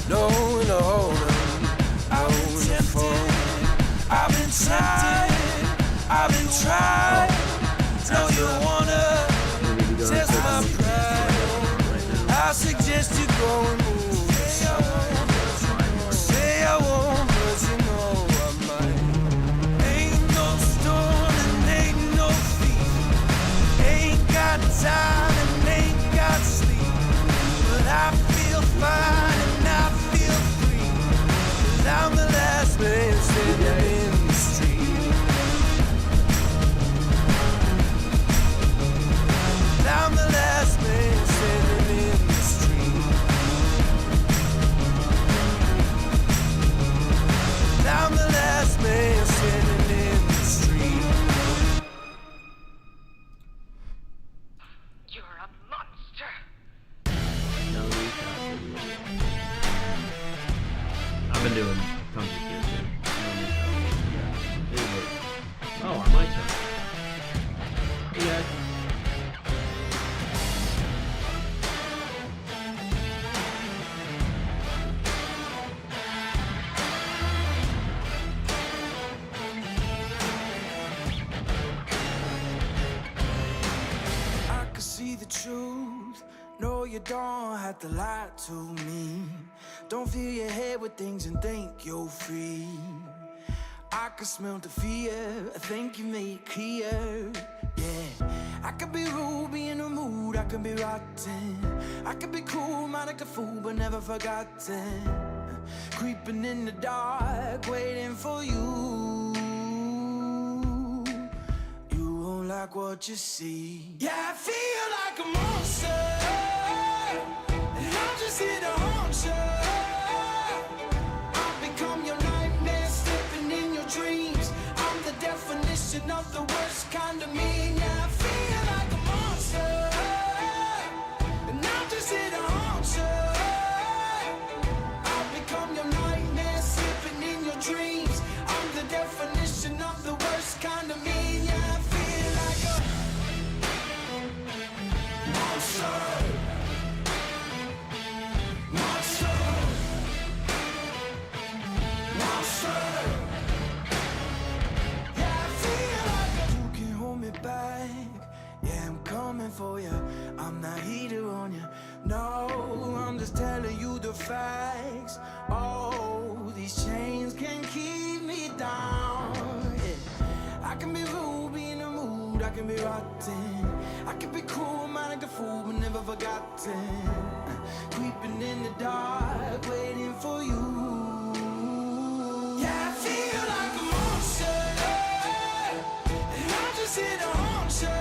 No, I won't afford. I've been tried. No, you wanna test my pride. I suggest you go and move. Say I won't, but you know I might. Ain't no storm and ain't no feet. Ain't got time and ain't got sleep. But I feel fine and I feel free. 'Cause I'm the last man standing in the street. I'm the last man standing in the street. I'm the last man standing in the street. You're a monster. I've been doing tons of kids. Oh, I might have. Hey guys. See the truth. No, you don't have to lie to me. Don't fill your head with things and think you're free. I can smell the fear. I think you made it clear. Yeah, I could be rude, be in the mood. I could be rotten. I could be cool, might act a fool, but never forgotten. Creeping in the dark, waiting for you. Like what you see. Yeah, I feel like a monster, and I'm just here to haunt you. I've become your nightmare, slipping in your dreams. I'm the definition of the worst kind of mean. Yeah, I feel like a monster, and I'm just here to haunt you. I've become your nightmare, slipping in your dreams. I'm the definition of the worst kind of mean. Yeah, I feel like a monster. Monster. Monster. Yeah, I feel like you can hold me back. Yeah, I'm coming for you. I'm not heater on you. No, I'm just telling you the facts. Oh, these chains can keep me down. Yeah. I can be rude, be in the mood. I can be rotten. I can be cool, mind like a fool, but never forgotten. Creeping in the dark, waiting for you. Yeah, I feel like a monster, and I'm just here to haunt you.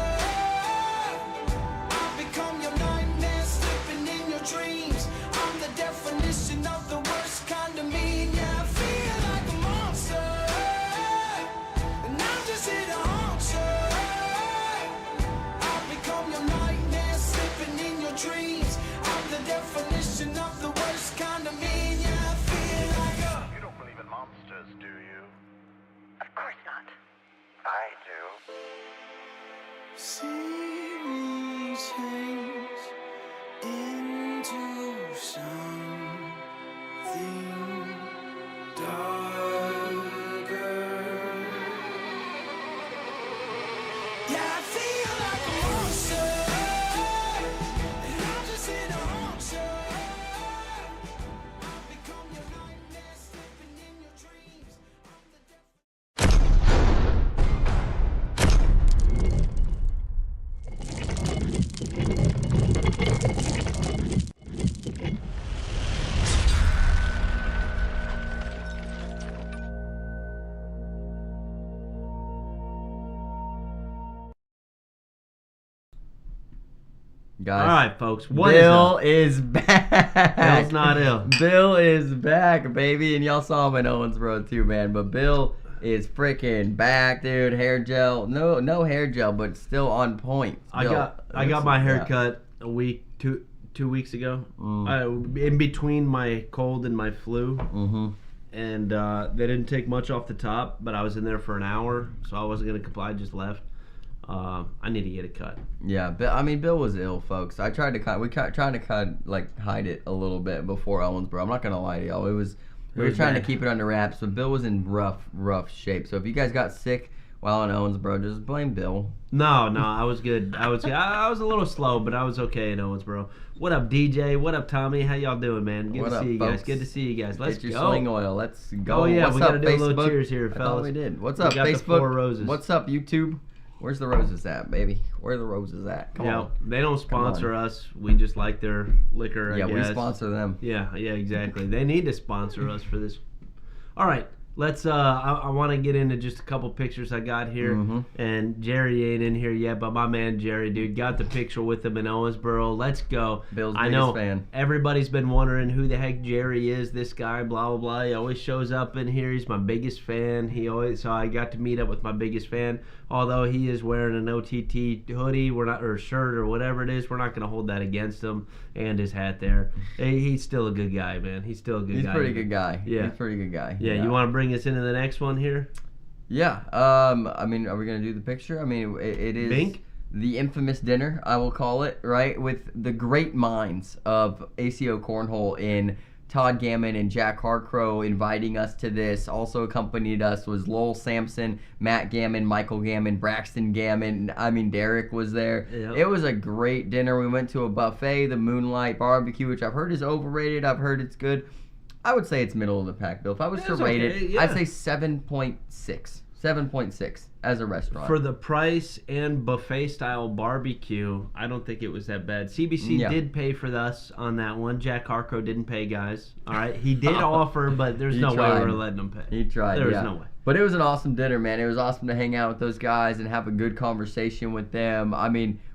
I've become your nightmare, slipping in your dreams. I'm the definition of the worst kind of mean. Yeah, I feel like a monster, and I'm just here to haunt you. I've become your nightmare, slipping in your dreams. I'm the definition of the worst kind of mean. Yeah, I feel like a... You don't believe in monsters, do you? Of course not. I do. See me change into something darker. Yeah, I feel like a monster, and I'm just here to haunt you. I've become your nightmare, slipping in your dreams. Guys, All right, folks. What Bill is is back. Bill's not ill. Bill is back, baby, and y'all saw him in Owensboro too, man. But Bill is freaking back, dude. Hair gel, no hair gel, but still on point. I Bill, got my hair yeah. cut a week, two weeks ago. In between my cold and my flu. Mm-hmm. And they didn't take much off the top, but I was in there for an hour, so I wasn't gonna comply. I just left. I need to get a cut. Yeah, Bill was ill, folks. I tried to hide it a little bit before Owensboro. I'm not gonna lie to y'all. We were trying to keep it under wraps, but Bill was in rough shape. So if you guys got sick while in Owensboro, just blame Bill. No, I was good. I was a little slow, but I was okay in Owensboro. What up, DJ? What up, Tommy? How y'all doing, man? Good to see you guys. Good to see you guys. Let's Get your go. swing oil. Let's go. Oh yeah, What's we up, gotta do a little Facebook? cheers here, fellas. I thought we did. What's We up, got the Facebook? 4 roses. What's up, YouTube? Where's the roses at, baby? Where are the roses at? Come on. They don't sponsor us. We just like their liquor, I guess. We sponsor them. Yeah, exactly. They need to sponsor us for this. All right, let's. I want to get into just a couple pictures I got here, and Jerry ain't in here yet, but my man Jerry, dude, got the picture with him in Owensboro. Let's go. Bill's I biggest know fan. everybody's been wondering who the heck Jerry is. This guy, blah blah blah. He always shows up in here. He's my biggest fan. So I got to meet up with my biggest fan. Although he is wearing an OTT hoodie, or shirt or whatever it is, we're not going to hold that against him. And his hat there. He's still a good guy, man. He's still a good guy. He's a pretty good guy. Yeah. He's a pretty good guy. Yeah, you want to bring us into the next one here? Yeah. Are we gonna do the picture? It is Bink? the infamous dinner, I will call it, right, with the great minds of ACO Cornhole in Todd Gammon and Jack Harcrow inviting us to this. Also accompanied us was Lowell Sampson, Matt Gammon, Michael Gammon, Braxton Gammon. Derek was there. Yep. It was a great dinner. We went to a buffet, the Moonlight Barbecue, which I've heard is overrated. I've heard it's good. I would say it's middle of the pack, Bill. If I was to rate it, I'd say 7.6. 7.6 as a restaurant. For the price and buffet style barbecue, I don't think it was that bad. CBC did pay for us on that one. Jack Harcrow didn't pay, guys. All right, he did offer, but there's no way we were letting him pay. He tried. There was no way. But it was an awesome dinner, man. It was awesome to hang out with those guys and have a good conversation with them.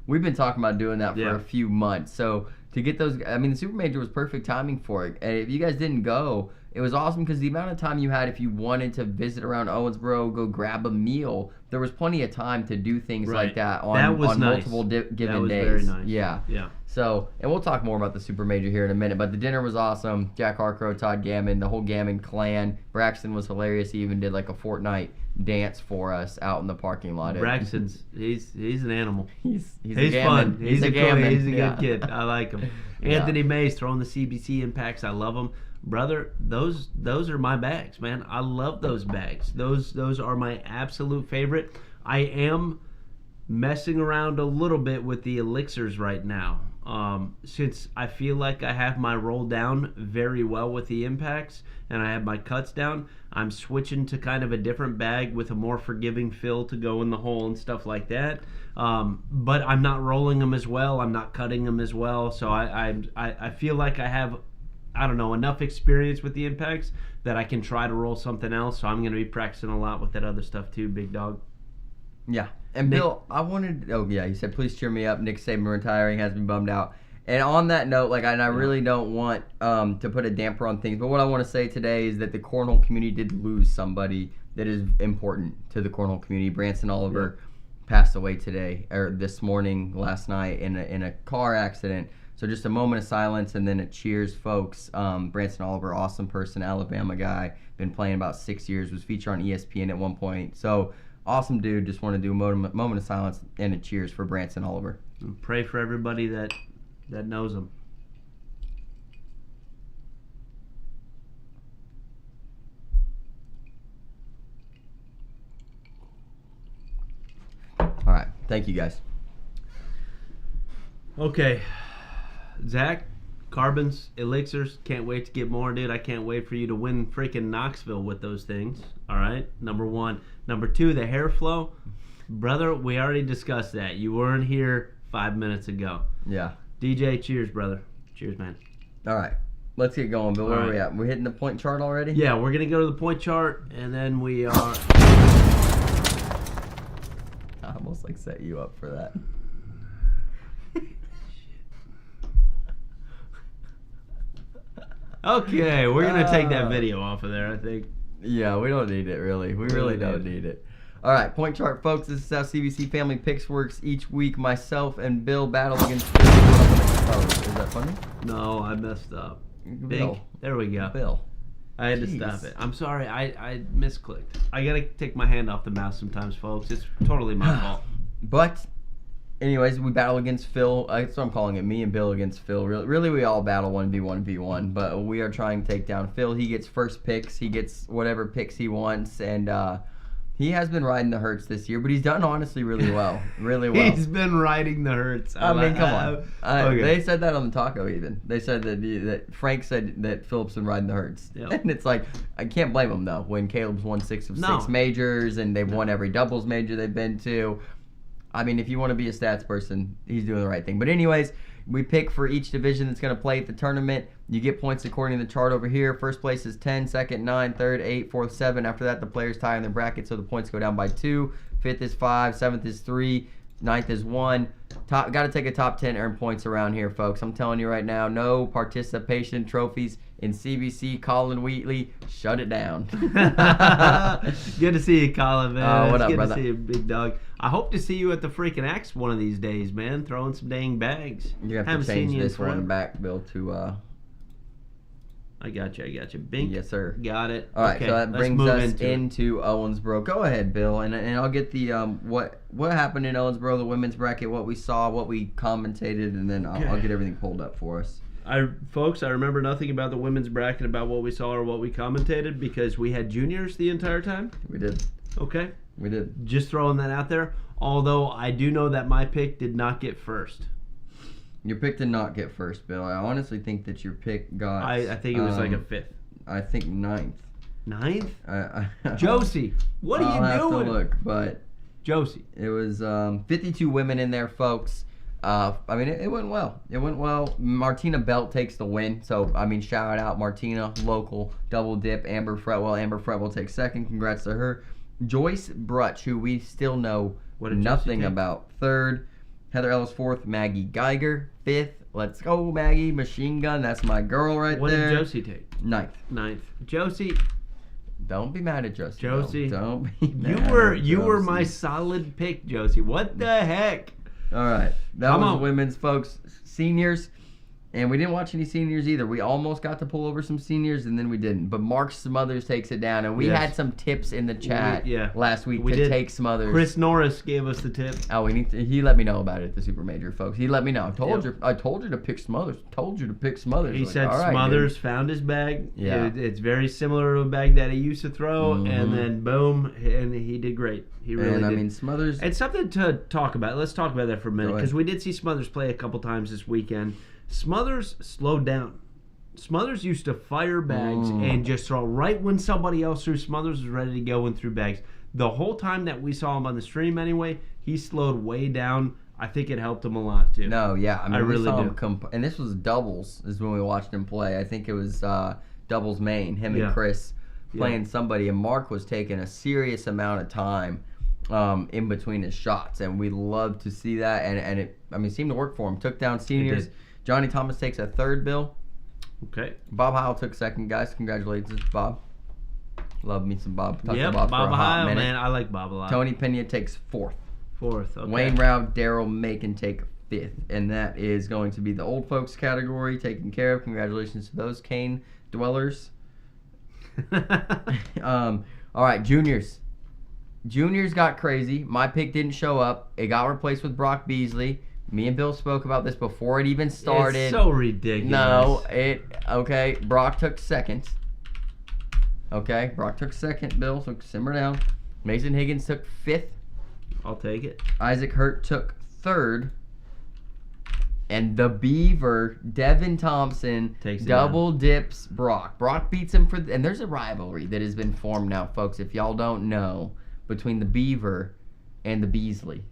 We've been talking about doing that for a few months. So to get those, the Super Major was perfect timing for it. And if you guys didn't go, it was awesome because the amount of time you had if you wanted to visit around Owensboro, go grab a meal, there was plenty of time to do things like that on multiple given days. Very nice. Yeah. So, and we'll talk more about the Super Major here in a minute, but the dinner was awesome. Jack Harcrow, Todd Gammon, the whole Gammon clan. Braxton was hilarious. He even did like a Fortnite dance for us out in the parking lot. Braxton's he's an animal. He's fun. He's a Gammon. He's a good kid. I like him. Anthony Mays throwing the CBC impacts. I love him. Brother, those are my bags, man. I love those bags. Those are my absolute favorite. I am messing around a little bit with the elixirs right now. Since I feel like I have my roll down very well with the impacts and I have my cuts down, I'm switching to kind of a different bag with a more forgiving fill to go in the hole and stuff like that. But I'm not rolling them as well. I'm not cutting them as well. So I feel like I have, I don't know, enough experience with the impacts that I can try to roll something else. So I'm going to be practicing a lot with that other stuff too, big dog. Yeah. And Nick, Bill, he said, please cheer me up. Nick Saban retiring has me bummed out. And on that note, I really don't want to put a damper on things, but what I want to say today is that the Cornhole community did lose somebody that is important to the Cornhole community. Branson Oliver passed away this morning, last night, in a car accident. So just a moment of silence and then a cheers, folks. Branson Oliver, awesome person, Alabama guy, been playing about 6 years, was featured on ESPN at one point. So awesome dude. Just want to do a moment of silence and a cheers for Branson Oliver. Pray for everybody that knows him. All right. Thank you, guys. Okay. Zach, carbons, elixirs, can't wait to get more, dude. I can't wait for you to win freaking Knoxville with those things. All right, number one. Number two, the hair flow. Brother, we already discussed that. You weren't here 5 minutes ago. Yeah. DJ, cheers, brother. Cheers, man. All right. Let's get going, Bill. Where are we at? We're hitting the point chart already? Yeah, we're going to go to the point chart, and then we are... I almost set you up for that. Okay, we're going to take that video off of there, I think. Yeah, we don't need it, really. We really don't need it. All right, point chart, folks. This is how CBC Family Pix works. Each week, myself and Bill battle against... Oh, is that funny? No, I messed up. Bill. There we go. Bill. I had to stop it. I'm sorry, I misclicked. I got to take my hand off the mouse sometimes, folks. It's totally my fault. But, anyways, we battle against Phil. That's what I'm calling it. Me and Bill against Phil. Really, we all battle 1v1v1. But we are trying to take down Phil. He gets first picks. He gets whatever picks he wants. And he has been riding the Hurts this year. But he's done, honestly, really well. Really well. He's been riding the Hurts. I mean, come on. Okay. They said that on the taco even. They said that Frank said that Philip's been riding the Hurts. Yep. And it's like, I can't blame him, though, when Caleb's won 6 of 6 majors and they've won every doubles major they've been to. I mean, if you want to be a stats person, he's doing the right thing. But anyways, we pick for each division that's going to play at the tournament. You get points according to the chart over here. First place is 10, second 9, third 8, fourth 7. After that, the players tie in their bracket, so the points go down by 2. Fifth is 5, seventh is 3, ninth is 1. Got to take a top 10 earn points around here, folks. I'm telling you right now, no participation trophies in CBC. Colin Wheatley, shut it down. Good to see you, Colin, man. What up, good brother? to see you, big dog. I hope to see you at the freaking X one of these days, man. Throwing some dang bags. You have Haven't to seen change you in this one forever. back, Bill, to... I got you. Bink. Yes, sir. Got it. All right, okay, so that let's brings move us into it. into Owensboro. Go ahead, Bill, and I'll get the what happened in Owensboro, the women's bracket, what we saw, what we commentated, and then I'll get everything pulled up for us. Folks, I remember nothing about the women's bracket, about what we saw or what we commentated, because we had juniors the entire time. We did. Okay. We did. Just throwing that out there. Although I do know that my pick did not get first. Your pick did not get first, Bill. I honestly think that your pick got... I think it was like a fifth. I think ninth. Ninth? I Josie, what are you I'll have doing? to look, but Josie. it was 52 women in there, folks. I mean, it went well. It went well. Martina Belt takes the win. So, I mean, shout out Martina, local, double dip. Amber Fretwell takes second. Congrats to her. Joyce Brutch, who we still know What did Josie nothing take? about, third. Heather Ellis fourth. Maggie Geiger fifth. Let's go, Maggie. Machine Gun. That's my girl right What there. did Josie take? Ninth. Ninth. Josie, Don't be mad at Josie. Josie, Bill. Don't be mad you at were Josie. my solid pick, Josie. What the heck? All right. That Come was on. women's, folks. Seniors. And we didn't watch any seniors either. We almost got to pull over some seniors, and then we didn't. But Mark Smothers takes it down. And we Yes. had some tips in the chat Yeah. last week We to did. take Smothers. Chris Norris gave us the tip. Oh, he let me know about it at the Super Major, folks. He let me know. Yep. I told you to pick Smothers. Told you to pick Smothers. He Like, said all right, Smothers dude. found his bag. Yeah. It's very similar to a bag that he used to throw, Mhm. and then boom, and he did great. He really And did. I mean, Smothers. It's something to talk about. Let's talk about that for a minute, Go ahead. because we did see Smothers play a couple times this weekend. Smothers slowed down. Smothers used to fire bags and just throw right when somebody else threw. Smothers was ready to go and threw bags. The whole time that we saw him on the stream anyway, he slowed way down. I think it helped him a lot too. No, yeah. I mean, I we really saw do. him and this was doubles is when we watched him play. I think it was doubles main, him Yeah. and Chris playing Yeah. somebody, and Mark was taking a serious amount of time in between his shots, and we love to see that. And it, I mean, seemed to work for him. Took down seniors. did. Johnny Thomas takes a third, Bill. Okay. Bob Howell took second, guys. Congratulations, Bob. Love me some Bob. Talked to Yep, Bob Bob for a hot Ohio, minute. man. I like Bob a lot. Tony Pena takes fourth. Fourth. Okay. Wayne Rao, Daryl Macon take fifth, and that is going to be the old folks category taken care of. Congratulations to those Kane dwellers. All right, juniors. Juniors got crazy. My pick didn't show up. It got replaced with Brock Beasley. Me and Bill spoke about this before it even started. It's so ridiculous. No, okay. Brock took second. Okay, Brock took second, Bill, so simmer down. Mason Higgins took fifth. I'll take it. Isaac Hurt took third. And the Beaver, Devin Thompson, Takes it double dips Brock. Brock beats him and there's a rivalry that has been formed now, folks, if y'all don't know, between the Beaver and the Beasley.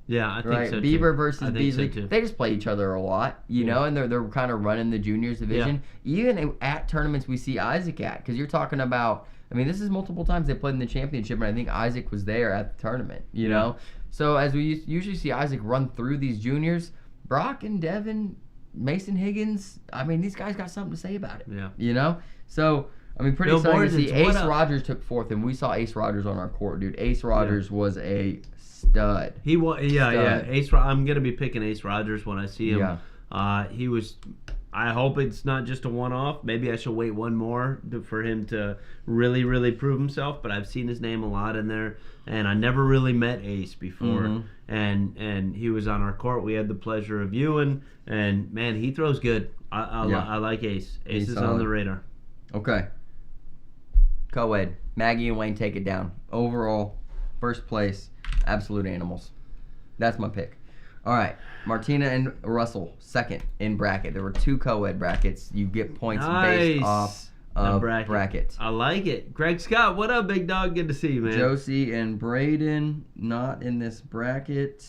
Yeah, I think Right, so too. Beaver I versus think Beasley. so too. They just play each other a lot, you know, and they're kind of running the juniors division. Even at tournaments, we see Isaac at, because you're talking about. I mean, this is multiple times they played in the championship, and I think Isaac was there at the tournament. You know, so as we usually see Isaac run through these juniors, Brock and Devin, Mason Higgins. I mean, these guys got something to say about it. Yeah. You know, so. I mean, pretty Bill exciting to see. Borges, what Ace up? Rogers took fourth, and we saw Ace Rogers on our court, dude. Ace Rogers was a stud. He was, yeah. Stud. Ace. I'm gonna be picking Ace Rogers when I see him. Yeah. He was I hope it's not just a one-off. Maybe I should wait one more for him to really, really prove himself. But I've seen his name a lot in there, and I never really met Ace before. And he was on our court. We had the pleasure of viewing, and man, he throws good. I like Ace. Ace He's is solid. on the radar. Okay. Co-ed. Maggie and Wayne take it down. Overall, first place, absolute animals. That's my pick. All right. Martina and Russell, second in bracket. There were 2 co-ed brackets. You get points based off of bracket. I like it. Greg Scott, what up, big dog? Good to see you, man. Josie and Braden, not in this bracket.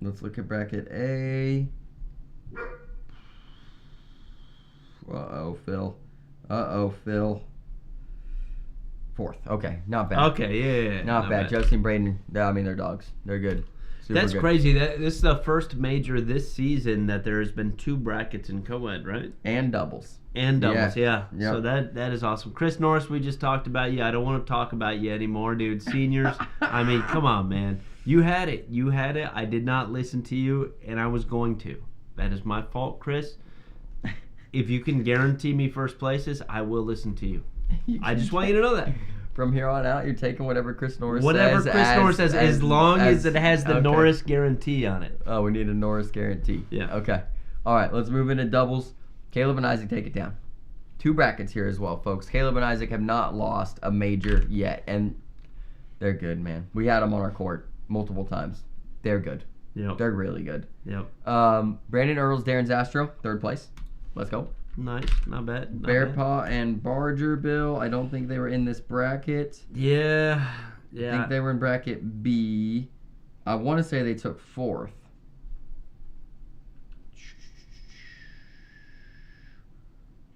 Let's look at bracket A. Uh-oh, Phil. 4th. Okay, not bad. Okay, yeah. Not bad. Josie and Braden, they're dogs. They're good. Super That's good. crazy. This is the first major this season that there's been 2 brackets in co-ed, right? And doubles. Yeah. Yep. So that is awesome. Chris Norris, we just talked about you. I don't want to talk about you anymore, dude. Seniors, I mean, come on, man. You had it. I did not listen to you, and I was going to. That is my fault, Chris. If you can guarantee me first places, I will listen to you. I just want you to know that. From here on out, you're taking whatever Chris Norris says. Whatever Chris Norris says, as long as it has the okay. Norris guarantee on it. Oh, we need a Norris guarantee. Yeah. Okay. All right, let's move into doubles. Caleb and Isaac take it down. 2 brackets here as well, folks. Caleb and Isaac have not lost a major yet, and they're good, man. We had them on our court multiple times. They're good. Yep. They're really good. Yep. Brandon Earls, Darren Zastro, 3rd place. Let's go. Nice. Not bad. Bearpaw and Bargerville, I don't think they were in this bracket. Yeah. I think they were in bracket B. I want to say they took 4th.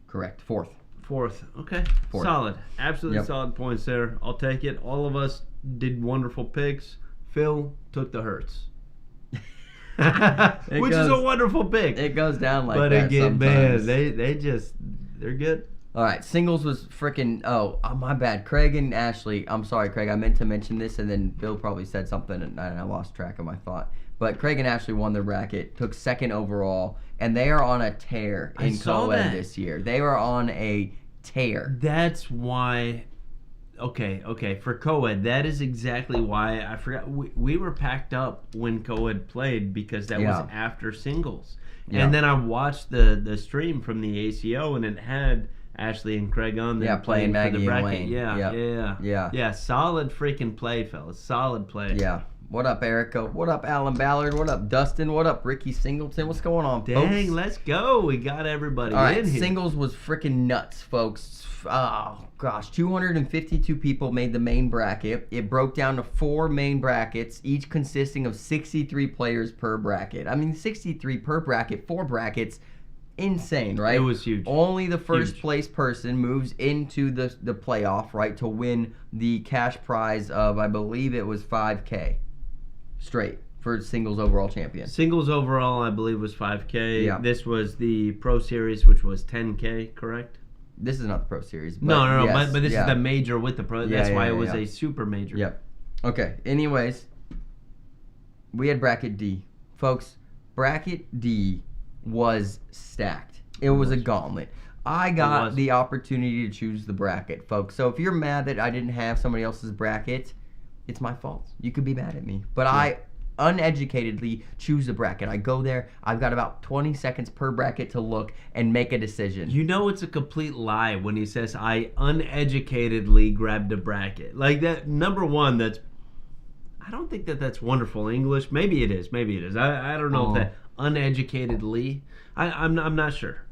Correct. 4th. 4th. Okay. 4th. Solid. Absolutely Yep. solid points there. I'll take it. All of us did wonderful picks. Phil took the hurts. Which is a wonderful pick. It goes down like but that again, sometimes. man, they're good. All right, singles was freaking. Oh, my bad. Craig and Ashley. I'm sorry, Craig. I meant to mention this, and then Bill probably said something, and I lost track of my thought. But Craig and Ashley won the bracket, took 2nd overall, and they are on a tear in co-ed this year. They were on a tear. That's why. Okay. For co-ed, that is exactly why I forgot. We were packed up when co-ed played because that was after singles. Yeah. And then I watched the stream from the ACO, and it had Ashley and Craig on there playing for the Maggie bracket. and Wayne. Yeah. Solid freaking play, fellas. Solid play. Yeah. What up, Erica? What up, Alan Ballard? What up, Dustin? What up, Ricky Singleton? What's going on, folks? Dang, let's go. We got everybody All right, in here. singles was freaking nuts, folks. Oh, gosh. 252 people made the main bracket. It broke down to 4 main brackets, each consisting of 63 players per bracket. I mean, 63 per bracket, 4 brackets. Insane, right? It was huge. Only the first place person moves into the playoff, right, to win the cash prize of, I believe it was $5K straight for singles overall champion. Singles overall, I believe, was $5K. Yeah. This was the Pro Series, which was $10K, correct? This is not the Pro Series. But No. yes, But this is the major with the Pro. That's why it was a super major. Yep. Okay. Anyways, we had bracket D. Folks, bracket D was stacked. It was a gauntlet. I got the opportunity to choose the bracket, folks. So if you're mad that I didn't have somebody else's bracket, it's my fault. You could be mad at me. But I uneducatedly choose the bracket. I go there. I've got about 20 seconds per bracket to look and make a decision. You know it's a complete lie when he says, I uneducatedly grabbed a bracket. Like that, number one, I don't think that's wonderful English. Maybe it is. I don't know if that uneducatedly. I'm not sure.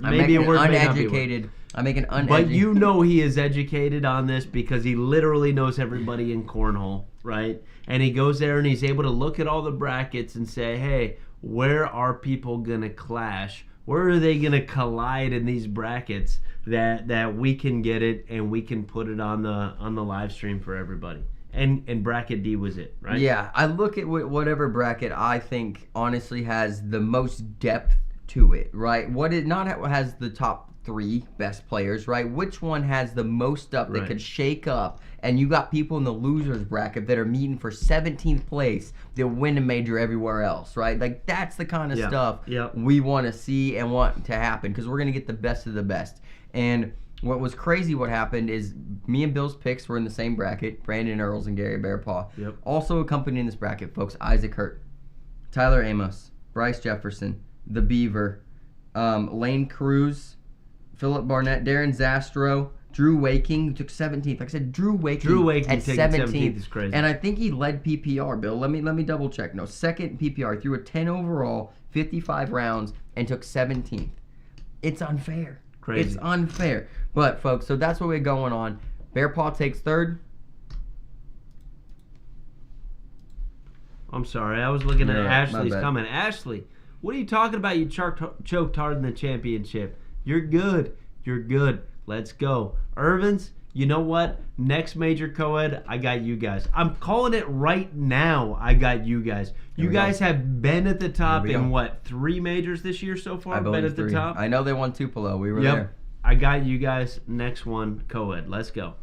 Maybe a word may not be a word. I make an uneducated. But you know he is educated on this because he literally knows everybody in Cornhole, right? And he goes there and he's able to look at all the brackets and say, hey, where are people going to clash? Where are they going to collide in these brackets that we can get it and we can put it on the live stream for everybody? And bracket D was it, right? Yeah, I look at whatever bracket I think honestly has the most depth to it, right? What it not has the top 3 best players, right? Which one has the most stuff that Right. could shake up? And you got people in the losers bracket that are meeting for 17th place that win a major everywhere else, right? Like, that's the kind of Yeah. stuff Yeah. we want to see and want to happen because we're going to get the best of the best. And what was crazy what happened is me and Bill's picks were in the same bracket, Brandon Earls and Gary Bearpaw. Yep. Also accompanying this bracket, folks, Isaac Hurt, Tyler Amos, Bryce Jefferson, The Beaver, Lane Cruz, Philip Barnett, Darren Zastro, Drew Waking, who took 17th. Like I said, Drew Waking at taking 17th. is crazy. And I think he led PPR, Bill. Let me double check. No, second PPR. Threw a 10 overall, 55 rounds, and took 17th. It's unfair. Crazy. It's unfair. But, folks, so that's what we're going on. Bearpaw takes third. I'm sorry. I was looking at Yeah, my Ashley's bad. comment. Ashley, what are you talking about? You choked hard in the championship. You're good. You're good. Let's go. Irvins, you know what? Next major co-ed, I got you guys. I'm calling it right now. I got you guys. You we go. guys have been at the top Here we in go. what, 3 majors this year so far? I Been believe at the 3. top? I know they won Tupelo. We were Yep. there. I got you guys. Next one, co-ed. Let's go.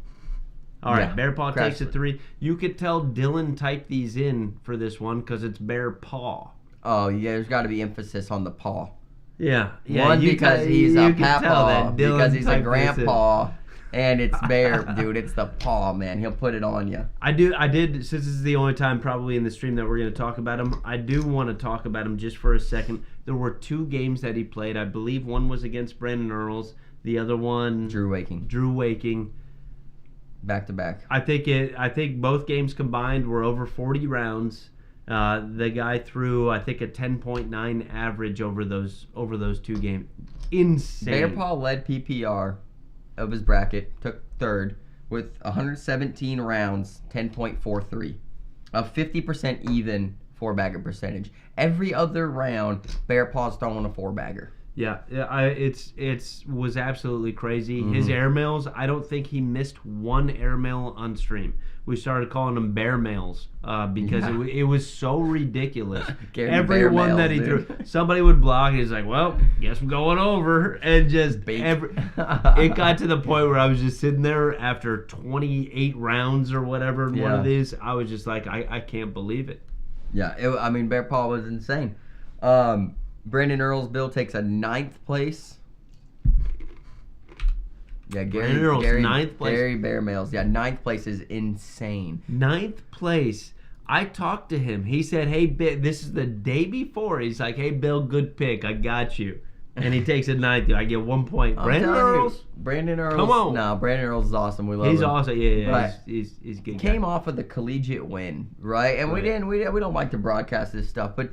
All right, Yeah, Bearpaw takes a Crashly. 3. You could tell Dylan typed these in for this one because it's Bearpaw. Oh, yeah, there's got to be emphasis on the paw. Yeah. One, you because can- he's you a can tell papaw, that Dylan because he's a typed this in. grandpa, and it's Bear, dude. It's the paw, man. He'll put it on you. I did, since this is the only time probably in the stream that we're going to talk about him, I do want to talk about him just for a second. There were 2 games that he played. I believe one was against Brandon Earls. The other one, Drew Waking, Drew Waking. back to back. I think both games combined were over 40 rounds. The guy threw, I think, a 10.9 average over those 2 games. Insane. Bearpaw led PPR of his bracket, took third with 117 rounds, 10.43, a 50% even 4-bagger percentage. Every other round, Bearpaw's throwing a 4-bagger. Yeah, it's was absolutely crazy. His airmails, I don't think he missed one airmail on stream. We started calling them bear mails because it was so ridiculous. Every bear one mails, that he dude. threw, somebody would block. He's like, "Well, guess I'm going over," and just it got to the point where I was just sitting there after 28 rounds or whatever in one Yeah. of these. I was just like, I can't believe it. Yeah, Bearpaw was insane. Brandon Earls Bill takes a 9th place. Yeah, Brandon Earls, 9th place. Gary Bear Mails. Yeah, 9th place is insane. 9th place. I talked to him. He said, "Hey, this is the day before." He's like, "Hey, Bill, good pick. I got you." And he takes a 9th. I get 1 point. I'm Brandon telling you, Earls. Brandon Earls. Come on. No, Brandon Earls is awesome. We love He's him. awesome. Yeah. But He's good. Came guy. off of the collegiate win, right? And Right. we don't like to broadcast this stuff, but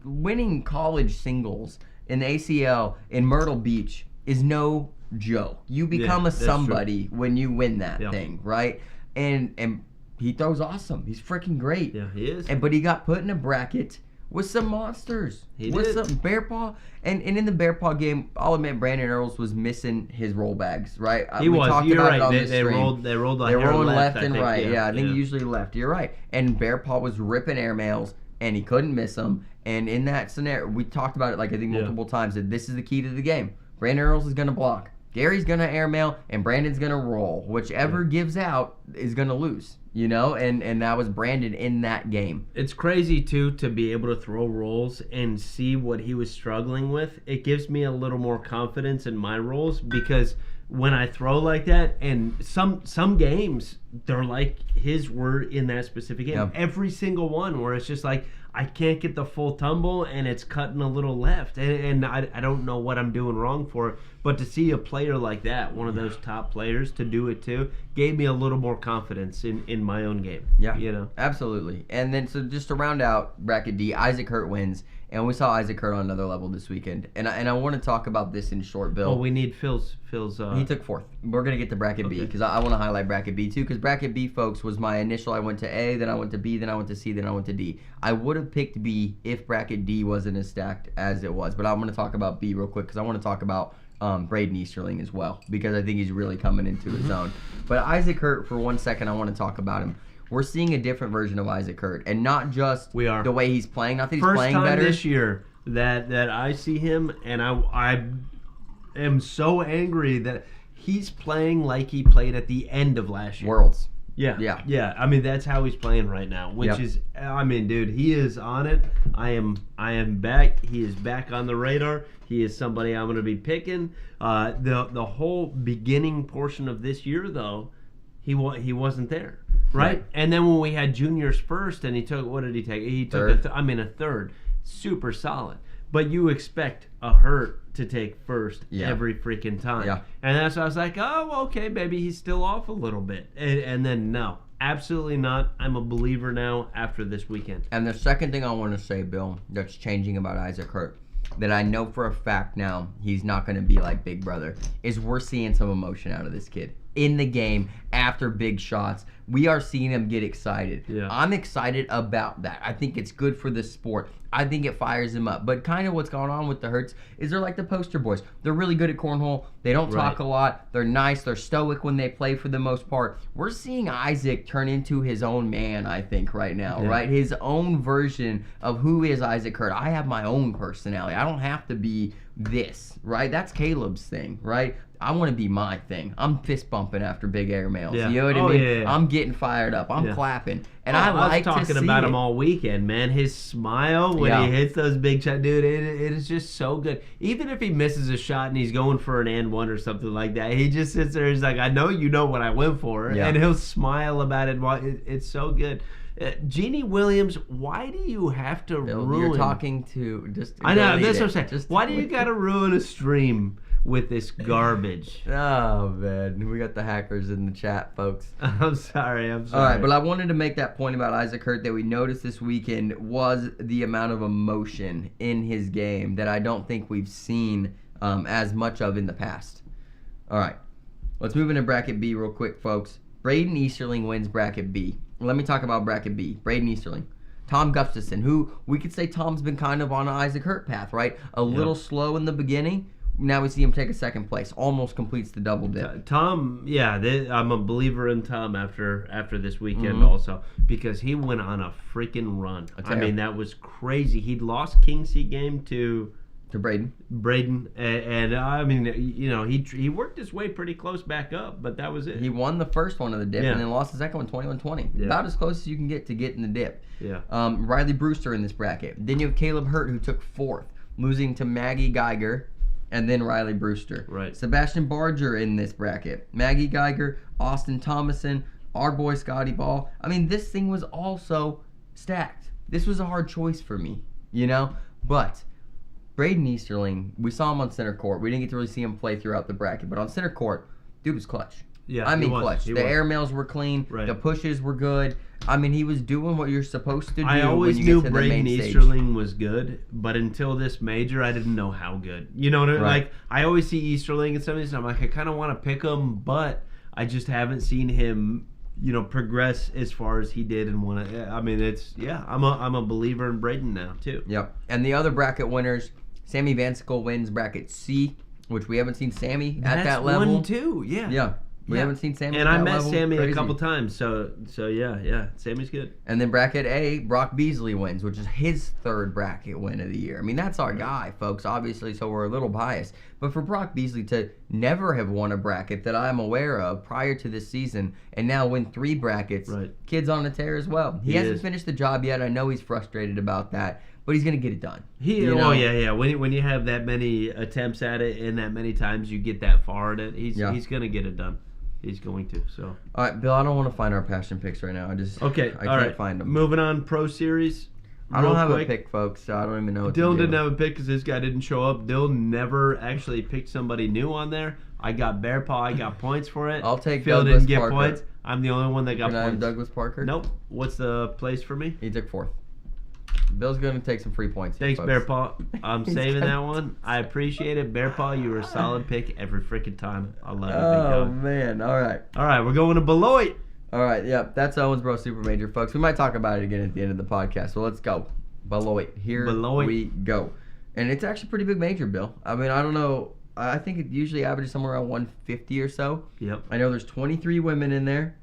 winning college singles in the ACL in Myrtle Beach is no joke. You become a that's true. somebody when you win that Yeah. thing, right? And he throws awesome. He's freaking great. Yeah, he is. But he got put in a bracket with some monsters. He with did. some Bearpaw. And in the Bearpaw game, I'll admit Brandon Earls was missing his roll bags, right? He We was. talked You're about right. it on They the stream. rolled. They rolled. They're rolling left I and think. right. Yeah, I think usually left. You're right. And Bearpaw was ripping airmails, and he couldn't miss them. And in that scenario, we talked about it, I think multiple times, that this is the key to the game. Brandon Earls is going to block. Gary's going to airmail, and Brandon's going to roll. Whichever gives out is going to lose, And that was Brandon in that game. It's crazy, too, to be able to throw rolls and see what he was struggling with. It gives me a little more confidence in my rolls because when I throw like that, and some games, they're like his were in that specific game. Yep. Every single one where it's just like, I can't get the full tumble and it's cutting a little left. And I don't know what I'm doing wrong for it. But to see a player like that, one of those top players, to do it too, gave me a little more confidence in my own game. Yeah, absolutely. And then so just to round out bracket D, Isaac Hurt wins, and we saw Isaac Hurt on another level this weekend. And I want to talk about this in short, Bill. Oh, we need Phil's. He took 4th. We're going to get to bracket B because I want to highlight bracket B too, because bracket B, folks, was my initial. I went to A, then I went to B, then I went to C, then I went to D. I would have picked B if bracket D wasn't as stacked as it was, but I'm going to talk about B real quick because I want to talk about Braden Easterling as well, because I think he's really coming into his own. But Isaac Hurt, for 1 second, I want to talk about him. We're seeing a different version of Isaac Hurt, and not just the way he's playing. Not that he's First playing time better. this year that I see him, and I am so angry that he's playing like he played at the end of last year. Worlds. Yeah. Yeah. Yeah. I mean, that's how he's playing right now, which is, I mean, dude, he is on it. I am back. He is back on the radar. He is somebody I'm going to be picking. The whole beginning portion of this year, though, he wasn't there. Right? And then when we had juniors first and he took, what did he take? He took a third. Super solid. But you expect a Hurt to take first every freaking time. Yeah. And that's why I was like, oh, okay, maybe he's still off a little bit. And then, no, absolutely not. I'm a believer now after this weekend. And the second thing I want to say, Bill, that's changing about Isaac Hurt, that I know for a fact now he's not going to be like Big Brother, is we're seeing some emotion out of this kid. In the game, after big shots, we are seeing him get excited. Yeah. I'm excited about that. I think it's good for the sport. I think it fires him up. But kind of what's going on with the Hurts is they're like the poster boys. They're really good at cornhole. They don't talk a lot. They're nice. They're stoic when they play for the most part. We're seeing Isaac turn into his own man, I think, right now, right? His own version of who is Isaac Hurt. I have my own personality. I don't have to be this, right? That's Caleb's thing, right? I want to be my thing. I'm fist bumping after big air mails. Yeah. You know what I mean? Yeah. I'm getting fired up. I'm clapping. And I like to see I was talking about it. him all weekend, man. His smile when he hits those big shots, dude, it is just so good. Even if he misses a shot and he's going for an and one or something like that, he just sits there. He's like, I know you know what I went for. Yeah. And he'll smile about it. It's so good. Jeannie Williams, why do you have to ruin... You're talking to... just. I know, that's what I'm saying. Just why do you got to ruin a stream with this garbage? Oh, man. We got the hackers in the chat, folks. I'm sorry. All right, but I wanted to make that point about Isaac Hurt that we noticed this weekend was the amount of emotion in his game that I don't think we've seen as much of in the past. All right, let's move into Bracket B real quick, folks. Braden Easterling wins Bracket B. Let me talk about Bracket B. Braden Easterling. Tom Gustafson, who we could say Tom's been kind of on an Isaac Hurt path, right? A little slow in the beginning. Now we see him take a second place. Almost completes the double dip. Tom, I'm a believer in Tom after this weekend also, because he went on a freaking run. I mean, that was crazy. He'd lost King C game to Braden, and I mean, you know, he worked his way pretty close back up, but that was it. He won the first one of the dip and then lost the second one 21-20. Yeah. About as close as you can get to getting the dip. Yeah. Riley Brewster in this bracket. Then you have Caleb Hurt, who took fourth, losing to Maggie Geiger and then Riley Brewster. Right. Sebastian Barger in this bracket. Maggie Geiger, Austin Thomason, our boy Scotty Ball. I mean, this thing was also stacked. This was a hard choice for me, you know? But Braden Easterling, we saw him on center court. We didn't get to really see him play throughout the bracket, but on center court, dude was clutch. Yeah, I mean, he was. clutch. He The was. air mails were clean. Right. The pushes were good. I mean, he was doing what you're supposed to do. I always when you knew get to Braden the main stage. Easterling was good, but until this major, I didn't know how good. You know what I mean? Right. Like, I always see Easterling and some of these, and I'm like, I kind of want to pick him, but I just haven't seen him, you know, progress as far as he did and want to. I mean, I'm a believer in Braden now too. Yep. And the other bracket winners, Sammy Vansickle wins bracket C, which we haven't seen Sammy at that level. One too, yeah. Yeah. We haven't seen Sammy and at I that met level. Sammy Crazy. a couple times, so yeah, Sammy's good. And then bracket A, Brock Beasley wins, which is his third bracket win of the year. I mean, that's our guy, folks, obviously, so we're a little biased. But for Brock Beasley to never have won a bracket that I'm aware of prior to this season and now win 3 brackets, kid's on the tear as well. He hasn't finished the job yet. I know he's frustrated about that, but he's going to get it done. Yeah. When you have that many attempts at it and that many times you get that far at it, he's going to get it done. He's going to. So. All right, Bill. I don't want to find our passion picks right now. I can't find them. Moving on, Pro Series. I don't have a pick, folks, so I don't even know what Dylan to do. didn't have a pick because this guy didn't show up. Dylan never actually picked somebody new on there. I got Bear Paw. I got points for it. I'll take Phil Douglas didn't get Parker. points. I'm the only one that got Can I have points. Douglas Parker? Nope. What's the place for me? He took 4th. Bill's going to take some free points. Thanks, folks. Bear Paw. I'm saving that one. I appreciate it. Bear Paw, you were a solid pick every freaking time. I love you, big Oh, dog. man. All right. All right, we're going to Beloit. All right, yep. That's Owensboro Super Major, folks. We might talk about it again at the end of the podcast, so let's go. Beloit. Here we go. And it's actually a pretty big major, Bill. I mean, I don't know. I think it usually averages somewhere around 150 or so. Yep. I know there's 23 women in there.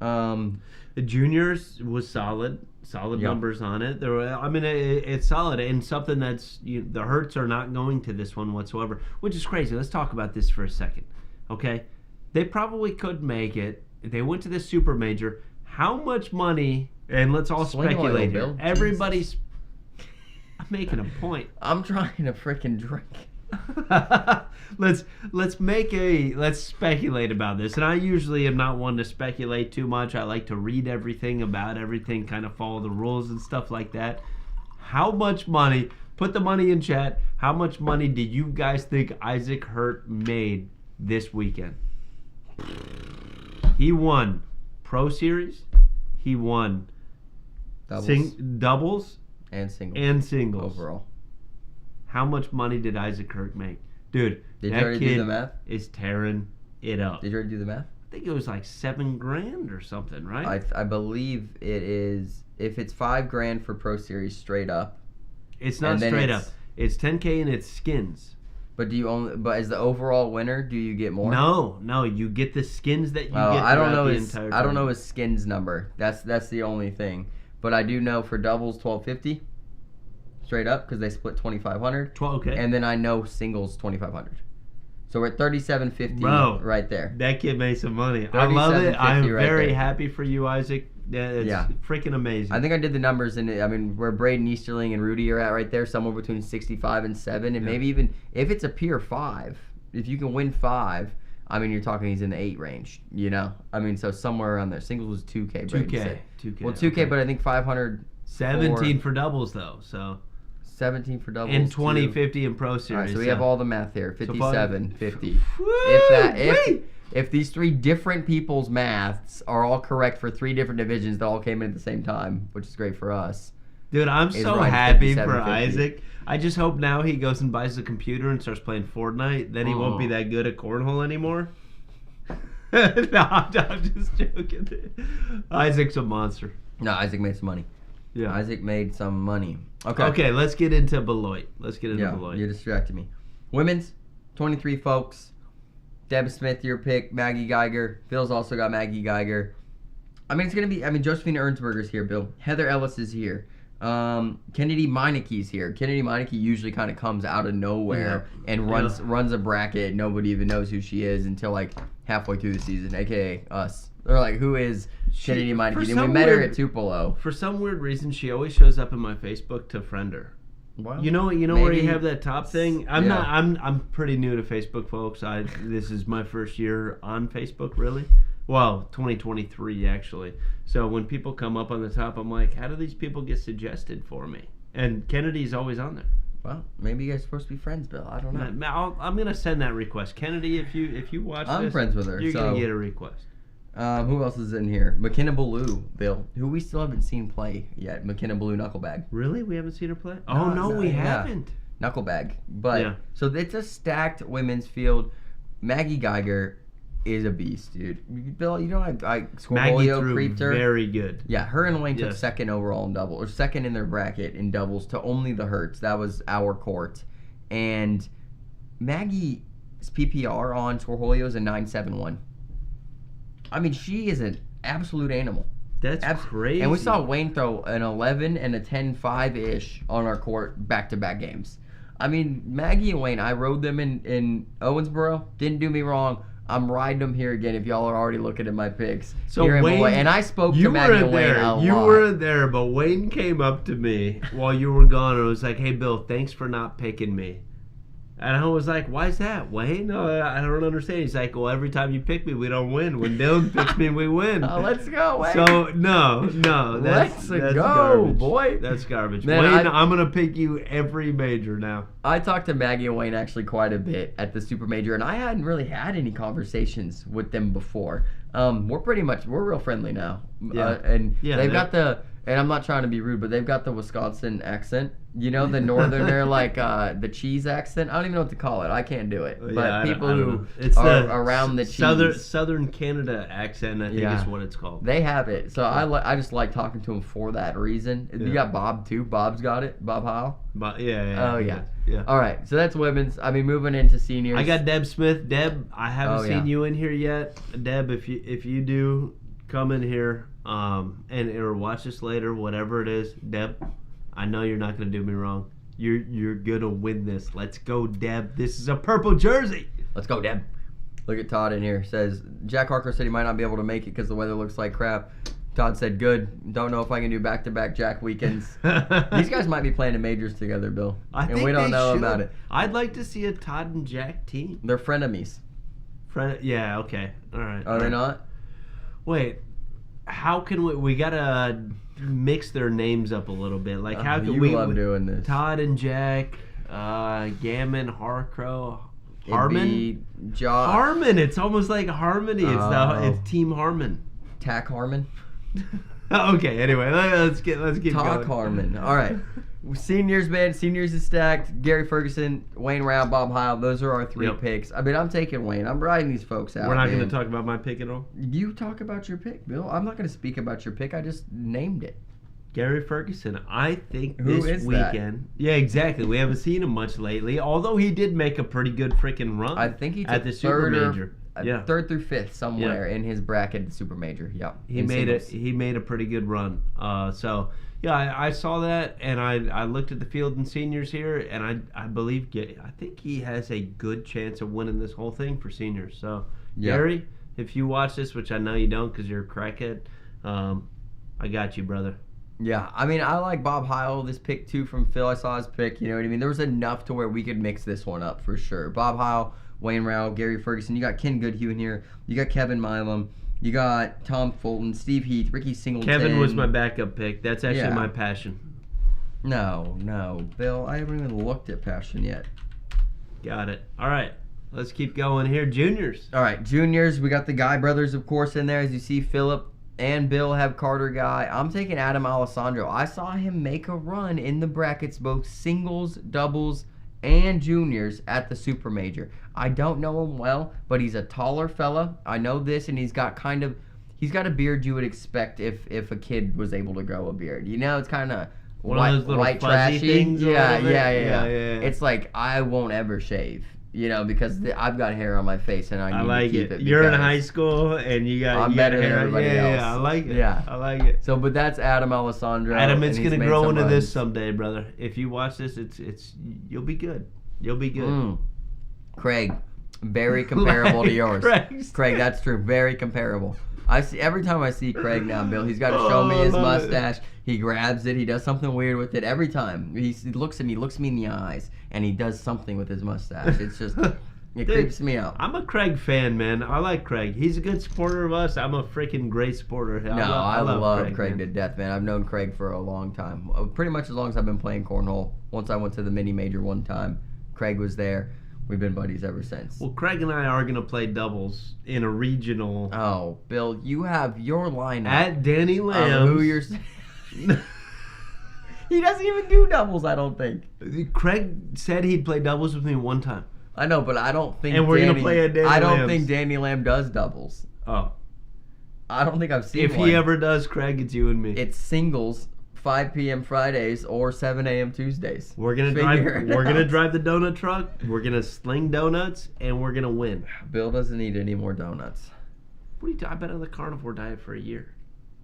The juniors was solid Yep. numbers on it. There were, I mean, it's solid and something that's the Hertz are not going to this one whatsoever, which is crazy. Let's talk about this for a second, okay? They probably could make it. They went to the super major. How much money? And let's all Swing speculate oil, here. Bill. Everybody's. I'm making a point. I'm trying to freaking drink. let's speculate about this. And I usually am not one to speculate too much. I like to read everything about everything, kind of follow the rules and stuff like that. How much money? Put the money in chat. How much money do you guys think Isaac Hurt made this weekend? He won Pro Series. He won doubles And and singles. overall. How much money did Isaac Hurt make? Dude, Did you that already do kid the math? is tearing it up. Did you already do the math? I think it was like $7,000 or something, right? I believe it is. If it's $5,000 for Pro Series straight up. It's not and then straight up. it's- It's $10K and it's skins. But do you only? But as the overall winner, do you get more? No, you get the skins that you Oh, get. I don't throughout know the his. entire I don't know tournament. his skins number. That's the only thing. But I do know for doubles $1,250, straight up because they split $2,500. 12. Okay, And then I know singles $2,500. So we're at $3,750 Bro. right there. that kid made some money. I love it. 37.50 I'm right very there. happy for you, Isaac. It's Yeah. freaking amazing. I think I did the numbers, and I mean where Braden Easterling and Rudy are at right there, somewhere between 65 and 7, and Yeah. maybe even if it's a peer 5, if you can win 5, I mean you're talking he's in the 8 range, I mean so somewhere around there. Singles was 2K. Braden 2K. said. 2K. Well, 2K, okay. but I think 500. 17 for doubles though. So 17 for doubles. and 20, too. 50 in Pro Series. All right, so we have all the math here. So 57, far- 50. Woo-wee! If these 3 different people's maths are all correct for 3 different divisions that all came in at the same time, which is great for us. Dude, I'm is so right, happy for 57.50. Isaac. I just hope now he goes and buys a computer and starts playing Fortnite. Then he won't be that good at cornhole anymore. No, I'm just joking. Isaac's a monster. No, Isaac made some money. Yeah. Isaac made some money. Okay. Okay, let's get into Beloit. Yeah, you distracted me. Women's, 23 folks. Deb Smith, your pick. Maggie Geiger. Phil's also got Maggie Geiger. I mean, it's going to be... Josephine Ernsberger's here, Bill. Heather Ellis is here. Kennedy Meinecke's here. Kennedy Meinecke usually kind of comes out of nowhere and runs a bracket. Nobody even knows who she is until, like, halfway through the season, a.k.a. us. They're like, who is Kennedy Meinecke? And we met her at Tupelo. For some weird reason, she always shows up in my Facebook to friend her. Well, You know where maybe- you have that top thing? I'm Yeah. not. I'm pretty new to Facebook, folks. This is my first year on Facebook, really. Well, 2023 actually. So when people come up on the top, I'm like, how do these people get suggested for me? And Kennedy's always on there. Well, maybe you guys are supposed to be friends, Bill. I don't know. I'm gonna send that request, Kennedy. If you watch this, I'm friends with her, You're so- gonna get a request. Who else is in here? McKenna Ballou, Bill, who we still haven't seen play yet. McKenna Ballou Knucklebag. Really? We haven't seen her play? No, Oh no, we yeah. haven't. Knucklebag. But, Yeah. so it's a stacked women's field. Maggie Geiger is a beast, dude. Bill, you know I Maggie Scorbolio threw creeped her. very good. Yeah, her and Wayne took Yes. second overall in double, or second in their bracket in doubles to only the Hertz. That was our court. And Maggie's PPR on Scorbolio is a 9.71. I mean, she is an absolute animal. That's crazy. And we saw Wayne throw an 11 and a 10-5-ish on our court back-to-back games. I mean, Maggie and Wayne, I rode them in Owensboro. Didn't do me wrong. I'm riding them here again if y'all are already looking at my picks. So Here in Wayne, Beloit. And I spoke to you Maggie weren't and Wayne there. a You lot. weren't there, but Wayne came up to me while you were gone and was like, "Hey, Bill, thanks for not picking me." And I was like, "Why is that, Wayne? No, I don't understand." He's like, "Well, every time you pick me, we don't win. When Dylan picks me, we win." Oh, let's go, Wayne. So no, that's Let's go, garbage. boy. That's garbage. Man, Wayne, I'm gonna pick you every major now. I talked to Maggie and Wayne actually quite a bit at the Super Major, and I hadn't really had any conversations with them before. We're real friendly now. Yeah. And Yeah, they've they're- got and I'm not trying to be rude, but they've got the Wisconsin accent. You know, the northerner, like the cheese accent. I don't even know what to call it. I can't do it. But Yeah, I don't- people I don't who know. It's are the around the cheese, Southern Canada accent, I think Yeah. is what it's called. they have it. So I just like talking to them for that reason. You Yeah. got Bob too. Bob's got it. Bob Howell. But yeah. Oh yeah. Yeah. All right. So that's women's. I mean, moving into seniors. I got Deb Smith. Deb, I haven't Oh, seen yeah. you in here yet. Deb, if you do, come in here and or watch this later, whatever it is, Deb, I know you're not going to do me wrong. You're going to win this. Let's go, Deb. This is a purple jersey. Let's go, Deb. Look at Todd in here. Says, Jack Harker said he might not be able to make it because the weather looks like crap. Todd said, good. Don't know if I can do back-to-back Jack weekends. These guys might be playing in majors together, Bill. I think we don't know about it. I'd like to see a Todd and Jack team. They're frenemies. Yeah, okay. All right. Are they not? Wait. How can we gotta mix their names up a little bit? Like, how can you we love doing this. Todd and Jack, Gammon, Harcrow, Harmon? Harmon. It's almost like Harmony. It's Team Harmon. Tack Harmon. Okay. Anyway, let's keep Talk going. Harmon. All right. Seniors, man. Seniors is stacked. Gary Ferguson, Wayne Rao, Bob Heil. Those are our three picks. I mean, I'm taking Wayne. I'm riding these folks out. We're not going to talk about my pick at all. You talk about your pick, Bill. I'm not going to speak about your pick. I just named it. Gary Ferguson. I think Who this is weekend. That? Yeah, exactly. We haven't seen him much lately. Although he did make a pretty good freaking run. I think he took at the Super Major. Yeah. Third through fifth somewhere in his bracket, the Super Major. Yeah. He made a pretty good run. So yeah, I saw that, and I looked at the field and seniors here, and I think he has a good chance of winning this whole thing for seniors. So Gary, if you watch this, which I know you don't because you're a crackhead, I got you, brother. Yeah, I mean, I like Bob Heil, this pick too from Phil. I saw his pick, you know what I mean? There was enough to where we could mix this one up for sure. Bob Heil, Wayne Rao, Gary Ferguson. You got Ken Goodhue in here. You got Kevin Milam. You got Tom Fulton, Steve Heath, Ricky Singleton. Kevin was my backup pick. That's actually my passion. No, Bill. I haven't even looked at passion yet. Got it. All right. Let's keep going here. Juniors. All right, juniors. We got the Guy brothers, of course, in there. As you see, Philip and Bill have Carter Guy. I'm taking Adam Alessandro. I saw him make a run in the brackets, both singles, doubles, and juniors at the Super Major. I don't know him well, but he's a taller fella. I know this, and he's got a beard you would expect if a kid was able to grow a beard. You know, it's kind of white trashy things. Yeah. It's like I won't ever shave. You know, because I've got hair on my face and I need to keep it. You're in high school and I'm better than everybody else. Yeah, I like it. Yeah. I like it. So, but that's Adam Alessandro. Adam, it's gonna grow into this someday, brother. If you watch this, it's you'll be good. You'll be good. Craig, very comparable to yours. Craig, that's true. Very comparable. I see every time I see Craig now, Bill. He's got to show me his mustache. He grabs it. He does something weird with it every time. He looks at me, looks me in the eyes, and he does something with his mustache. It's just it creeps me out. I'm a Craig fan, man. I like Craig. He's a good supporter of us. I'm a freaking great supporter. I love Craig to death, man. I've known Craig for a long time, pretty much as long as I've been playing cornhole. Once I went to the mini major one time, Craig was there. We've been buddies ever since. Well, Craig and I are going to play doubles in a regional. Oh, Bill, you have your lineup. At Danny Lamb's. Who you're... He doesn't even do doubles, I don't think. Craig said he'd play doubles with me one time. I know, but I don't think and we're going to play at Danny Lamb's. I don't think Danny Lamb does doubles. Oh. I don't think I've seen If he ever does, Craig, it's you and me. It's singles, 5 p.m. Fridays or 7 a.m. Tuesdays. We're gonna drive the donut truck. We're gonna sling donuts, and we're gonna win. Bill doesn't eat any more donuts. What are you? I've been on the carnivore diet for a year.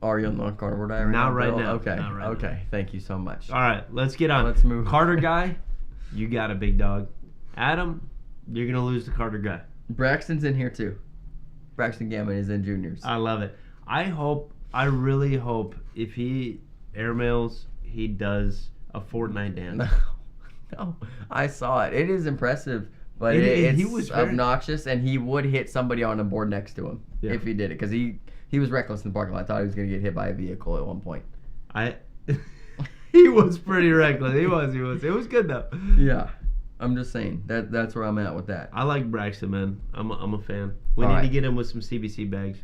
Are you on the carnivore diet? Not right now. Okay. Not right okay. now. Thank you so much. All right, let's get on. Let's move. Carter Guy, you got a big dog. Adam, you're gonna lose to Carter Guy. Braxton's in here too. Braxton Gammon is in juniors. I love it. I really hope if he airmails, he does a Fortnite dance. No, I saw it. It is impressive, but it's obnoxious, and he would hit somebody on the board next to him if he did it, because he was reckless in the parking lot. I thought he was going to get hit by a vehicle at one point. He was pretty reckless. He was. It was good, though. Yeah. I'm just saying. That's where I'm at with that. I like Braxton, man. I'm a fan. We need to get him with some CBC bags.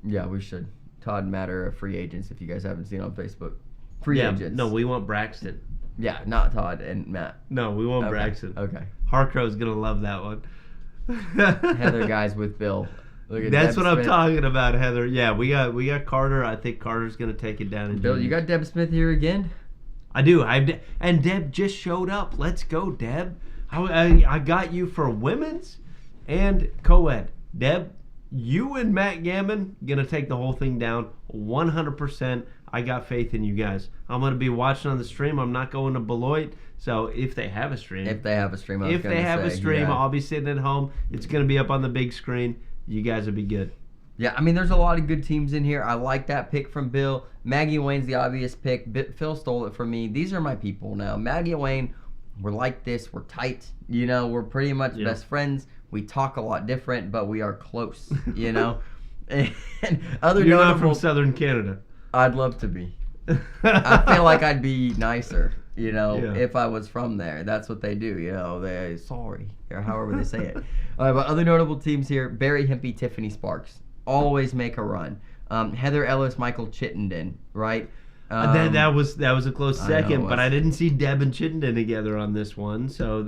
Yeah, we should. Todd and Matt are free agents, if you guys haven't seen on Facebook. Free agents. No, we want Braxton. Yeah, not Todd and Matt. No, we want Braxton. Okay. Harcrow's going to love that one. Heather guys with Bill. Look at That's what I'm talking about, Heather. Yeah, we got Carter. I think Carter's going to take it down. Bill, you got Deb Smith here again? I do. And Deb just showed up. Let's go, Deb. I got you for women's and co-ed. Deb, you and Matt Gammon gonna take the whole thing down 100%. I got faith in you guys. I'm gonna be watching on the stream. I'm not going to Beloit, so if they have a stream, I'll be sitting at home. It's gonna be up on the big screen. You guys will be good. Yeah, I mean, there's a lot of good teams in here. I like that pick from Bill. Maggie Wayne's the obvious pick. Phil stole it from me. These are my people now. Maggie and Wayne, we're like this. We're tight. You know, we're pretty much best friends. We talk a lot different, but we are close, you know. And other You're notable, not from Southern Canada. I'd love to be. I feel like I'd be nicer, you know, if I was from there. That's what they do, you know. They sorry, or however they say it. All right, but other notable teams here: Barry Hempy, Tiffany Sparks. Always make a run. Heather Ellis, Michael Chittenden, right? That was a close second, but I didn't see Deb and Chittenden together on this one, so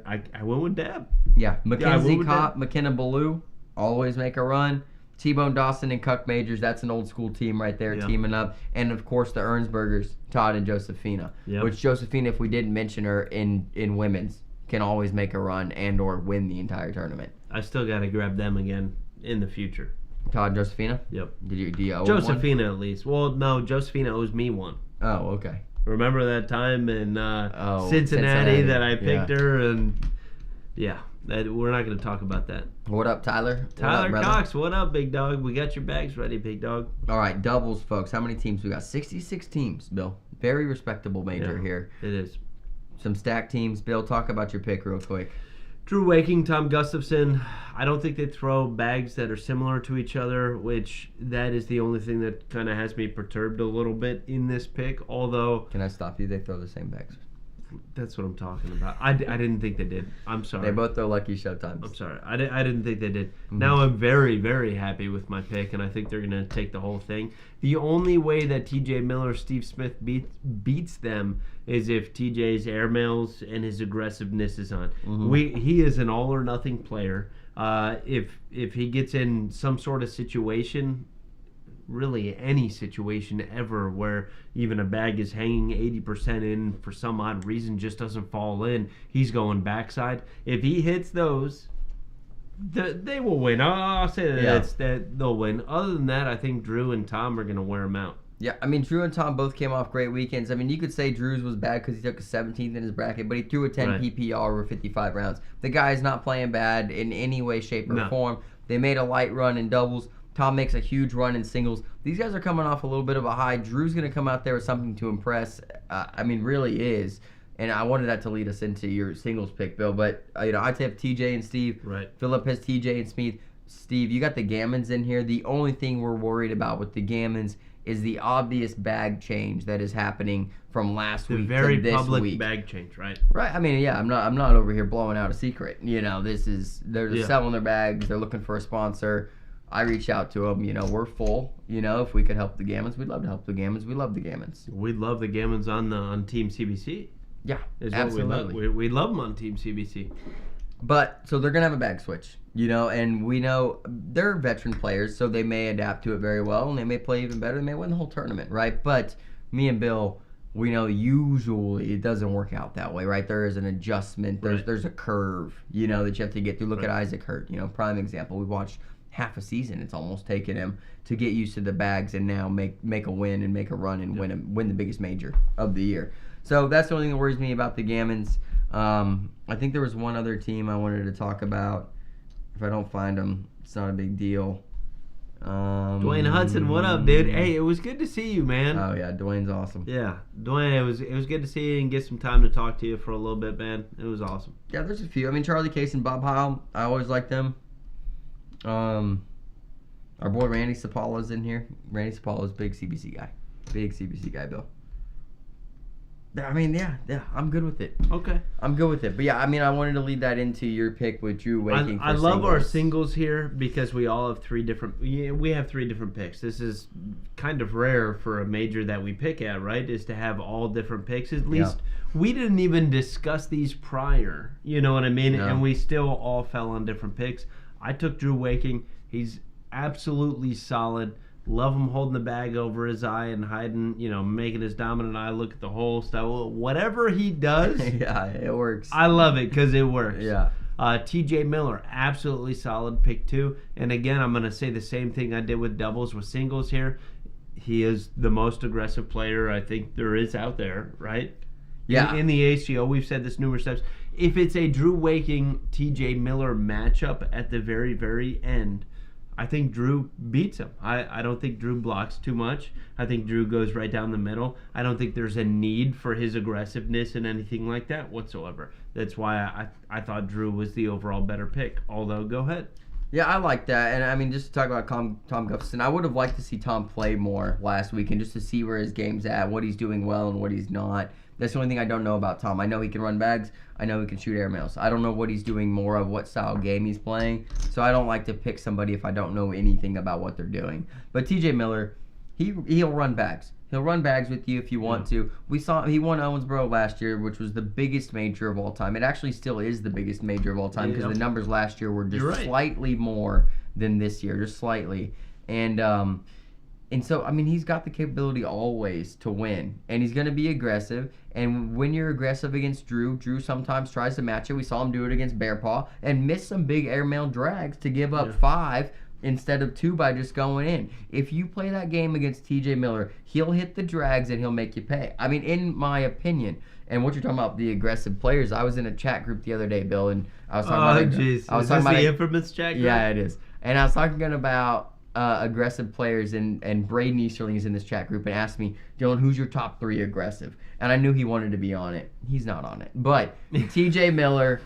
I went with Deb. Yeah, Mackenzie Kopp, McKenna Ballou, always make a run. T-Bone Dawson and Cuck Majors, that's an old school team right there teaming up. And, of course, the Ernsbergers, Todd and Josephina, which Josephina, if we didn't mention her in women's, can always make a run and or win the entire tournament. I still got to grab them again in the future. Todd, Josephina? Yep. Do you owe Josephina one? At least. Well, no, Josephina owes me one. Oh, okay. Remember that time in Cincinnati that I picked her? And we're not going to talk about that. What up, Tyler? Tyler Cox, what up, big dog? We got your bags ready, big dog. All right, doubles, folks. How many teams we got? 66 teams, Bill. Very respectable major here. It is. Some stacked teams. Bill, talk about your pick real quick. Drew Waking, Tom Gustafson. I don't think they throw bags that are similar to each other, which that is the only thing that kind of has me perturbed a little bit in this pick. Although, can I stop you? They throw the same bags. That's what I'm talking about. I didn't think they did. I'm sorry. They both throw Lucky Showtimes. I'm sorry. I didn't think they did. Mm-hmm. Now I'm very, very happy with my pick, and I think they're going to take the whole thing. The only way that TJ Miller, Steve Smith beats them is if TJ's airmails and his aggressiveness is on. Mm-hmm. He is an all-or-nothing player. If he gets in some sort of situation, really any situation ever where even a bag is hanging 80% in for some odd reason, just doesn't fall in, he's going backside. If he hits those, they will win. I'll say that they'll win. Other than that, I think Drew and Tom are going to wear them out. Yeah, I mean, Drew and Tom both came off great weekends. I mean, you could say Drew's was bad because he took a 17th in his bracket, but he threw a 10 PPR over 55 rounds. The guy's not playing bad in any way, shape, or form. They made a light run in doubles. Tom makes a huge run in singles. These guys are coming off a little bit of a high. Drew's going to come out there with something to impress. I mean, really is. And I wanted that to lead us into your singles pick, Bill. But, I'd have TJ and Steve. Right. Philip has TJ and Smith. Steve, you got the Gammons in here. The only thing we're worried about with the Gammons is the obvious bag change that is happening from last week to this week. The very public bag change, right? Right. I mean, I'm not over here blowing out a secret. They're just selling their bags. They're looking for a sponsor. I reach out to them, we're full. If we could help the Gammons, we'd love to help the Gammons. We love the Gammons. We'd love the Gammons on Team CBC. Yeah, absolutely. We love them on Team CBC. But, so they're going to have a bag switch, and we know they're veteran players, so they may adapt to it very well, and they may play even better. They may win the whole tournament, right? But me and Bill, we know usually it doesn't work out that way, right? There is an adjustment. There's a curve, that you have to get through. Look at Isaac Hurt, prime example. We watched half a season it's almost taken him to get used to the bags and now make a win and make a run and win the biggest major of the year. So that's the only thing that worries me about the Gammons. I think there was one other team I wanted to talk about. If I don't find them, it's not a big deal. Dwayne Hudson, what up, dude? Hey, it was good to see you, man. Oh yeah, Dwayne's awesome. Yeah, Dwayne, it was good to see you and get some time to talk to you for a little bit, man. It was awesome. Yeah, there's a few. I mean, Charlie Case and Bob Heil, I always liked them. Our boy Randy Sapala's in here. Randy Sapala's big CBC guy, Bill. I mean, yeah, I'm good with it. Okay. I'm good with it. But yeah, I mean, I wanted to lead that into your pick with Drew Waking. I love our singles here because we all have three different picks. This is kind of rare for a major that we pick at, right? Is to have all different picks. At least we didn't even discuss these prior. You know what I mean? No. And we still all fell on different picks. I took Drew Waking. He's absolutely solid. Love him holding the bag over his eye and hiding, making his dominant eye look at the hole stuff. Whatever he does, yeah, it works. I love it because it works. Yeah. TJ Miller, absolutely solid pick 2. And again, I'm going to say the same thing I did with doubles with singles here. He is the most aggressive player I think there is out there, right? Yeah. In the ACO, we've said this numerous times. If it's a Drew Waking, TJ Miller matchup at the very, very end, I think Drew beats him. I don't think Drew blocks too much. I think Drew goes right down the middle. I don't think there's a need for his aggressiveness and anything like that whatsoever. That's why I thought Drew was the overall better pick. Although, go ahead. Yeah, I like that. And I mean, just to talk about Tom Gustafson, I would have liked to see Tom play more last week and just to see where his game's at, what he's doing well and what he's not. That's the only thing I don't know about Tom. I know he can run bags. I know he can shoot airmails. I don't know what he's doing more of, what style game he's playing. So I don't like to pick somebody if I don't know anything about what they're doing. But TJ Miller, he'll run bags. He'll run bags with you if you want to. We saw he won Owensboro last year, which was the biggest major of all time. It actually still is the biggest major of all time because the numbers last year were just slightly more than this year, just slightly. And so, I mean, he's got the capability always to win. And he's going to be aggressive. And when you're aggressive against Drew sometimes tries to match it. We saw him do it against Bear Paw and miss some big airmail drags to give up 5 instead of 2 by just going in. If you play that game against TJ Miller, he'll hit the drags and he'll make you pay. I mean, in my opinion. And what you're talking about, the aggressive players, I was in a chat group the other day, Bill, and I was talking about... Is this the infamous chat group? Yeah, it is. And I was talking about... aggressive players, and Braden Easterling is in this chat group and asked me, Dylan, who's your top 3 aggressive? And I knew he wanted to be on it. He's not on it. But TJ Miller,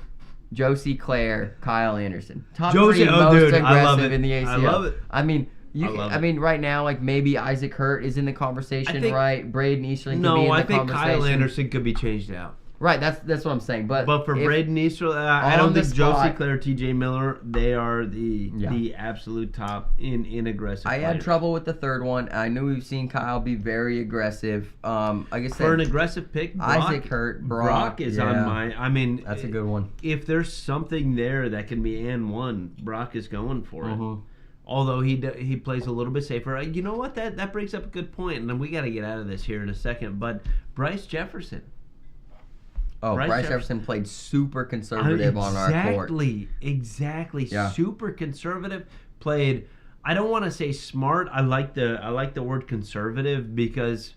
Josie Claire, Kyle Anderson. Top 3 most aggressive in the ACL. I love it. I mean, right now, like maybe Isaac Hurt is in the conversation, right? Braden Easterling could be in the conversation. No, I think Kyle Anderson could be changed out. Right, that's what I'm saying. But for Braden Easterling, I don't think Josie Claire, TJ Miller, they are the absolute top in aggressive I players. had trouble with the third one. I knew we've seen Kyle be very aggressive. Like I said, for an aggressive pick, Isaac Hurt, Brock is on my. I mean, that's a good one. If there's something there that can be and one, Brock is going for it. Although he plays a little bit safer. You know what? That brings up a good point, and then we got to get out of this here in a second. But Bryce Jefferson. Oh, Bryce Jefferson played super conservative on our court. Exactly. Yeah. Super conservative. Played. I don't want to say smart. I like the word conservative because,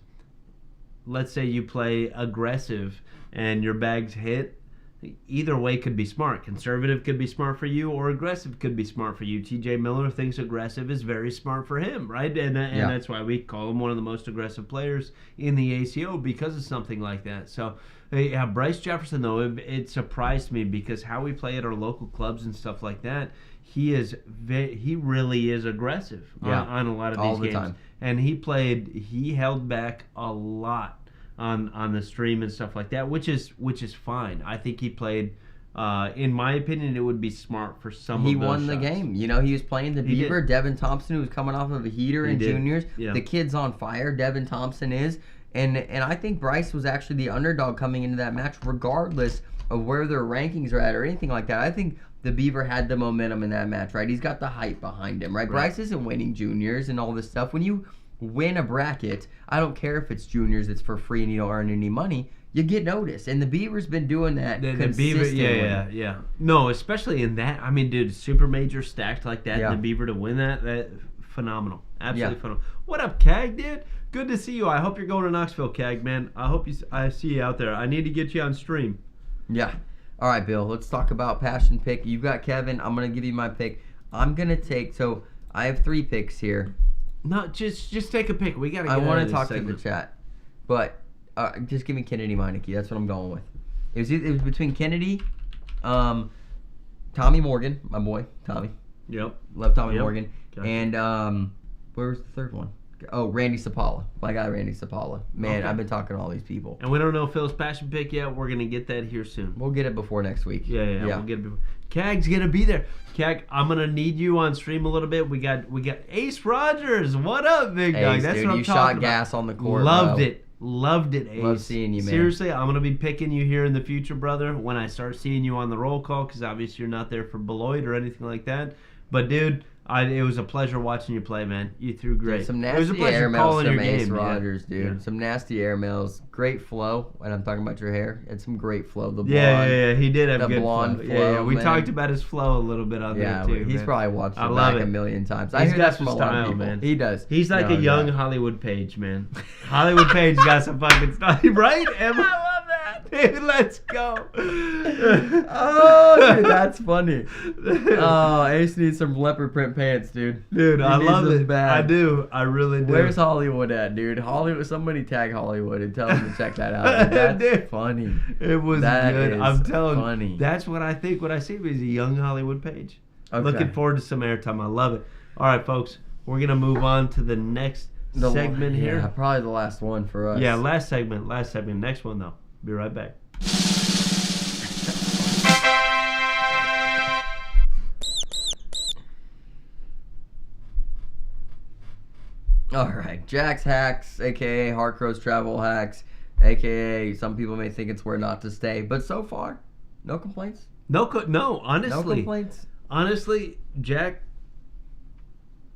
let's say you play aggressive and your bags hit. Either way could be smart. Conservative could be smart for you, or aggressive could be smart for you. TJ Miller thinks aggressive is very smart for him, right? And that's why we call him one of the most aggressive players in the ACO because of something like that. So, yeah, Bryce Jefferson, though, it surprised me because how we play at our local clubs and stuff like that, he really is aggressive on a lot of these all the games. Time. And he held back a lot on the stream and stuff like that, which is fine. I think he played. In my opinion, it would be smart for some of those He won the shots. game. You know, he was playing the Beaver. Devin Thompson, who was coming off of a heater in juniors. Yeah. The kid's on fire. Devin Thompson is. And I think Bryce was actually the underdog coming into that match, regardless of where their rankings are at or anything like that. I think the Beaver had the momentum in that match, right? He's got the hype behind him, right? Bryce isn't winning juniors and all this stuff. When you win a bracket, I don't care if it's juniors, it's for free and you don't earn any money, you get noticed. And the Beaver's been doing that consistently. Yeah. No, especially in that. I mean, dude, super major stacked like that, and the Beaver to win that phenomenal. Absolutely phenomenal. What up, Cag, dude? Good to see you. I hope you're going to Knoxville, Cag, man. I see you out there. I need to get you on stream. Yeah. All right, Bill, let's talk about passion pick. You've got Kevin. I'm going to give you my pick. I'm going to take, so I have 3 picks here. No, just take a pick. We got to get I want to talk to the chat. But just give me Kennedy Meineke. That's what I'm going with. It was between Kennedy, Tommy Morgan, my boy, Tommy. Yep. Love Tommy Morgan. Okay. And where was the third one? Oh, Randy Sapala. My guy, Randy Sapala. Man, Okay. I've been talking to all these people. And we don't know Phil's passion pick yet. We're going to get that here soon. We'll get it before next week. Yeah. We'll get it before. Cag's going to be there. Cag, I'm going to need you on stream a little bit. We got Ace Rogers. What up, big dog? Ace, That's dude, what I'm you talking shot about. gas on the court, Loved bro. it. Loved it, Ace. Love seeing you, man. Seriously, I'm going to be picking you here in the future, brother, when I start seeing you on the roll call, because obviously you're not there for Beloit or anything like that. But, dude, It was a pleasure watching you play, man. You threw great. Dude, some it was a nasty pleasure airmails calling your from Ace game, Rogers, yeah. dude. Yeah. Some nasty airmails. Great flow. And I'm talking about your hair. It's some great flow. The blonde. Yeah. He did have the good blonde flow. flow, Yeah. We man. talked about his flow a little bit on there too. He's man. probably watched I it love back it. a million times. I He's hear got that from some a lot of style, people. man. He does. He's like No a young doubt. Hollywood Page, man. Hollywood Page got some fucking style, right? Emma? I love that. Dude, let's go. Oh, dude, that's funny. Oh, Ace needs some leopard print pants, dude. Dude, I needs love them it. bad. I do. I really do. Where's Hollywood at, dude? Hollywood. Somebody tag Hollywood and tell them to check that out. That's Dude, funny. It was That good. is I'm telling funny. you. That's what I think when I see him. He's a young Hollywood Page. Okay. Looking forward to some airtime. I love it. All right, folks. We're going to move on to the next segment here. Yeah, probably the last one for us. Yeah, last segment. Next one, though. Be right back. All right, Jack's Hacks, aka Harcrow's Travel Hacks, aka some people may think it's where not to stay, but so far, no complaints. No, honestly. No complaints. Honestly, Jack,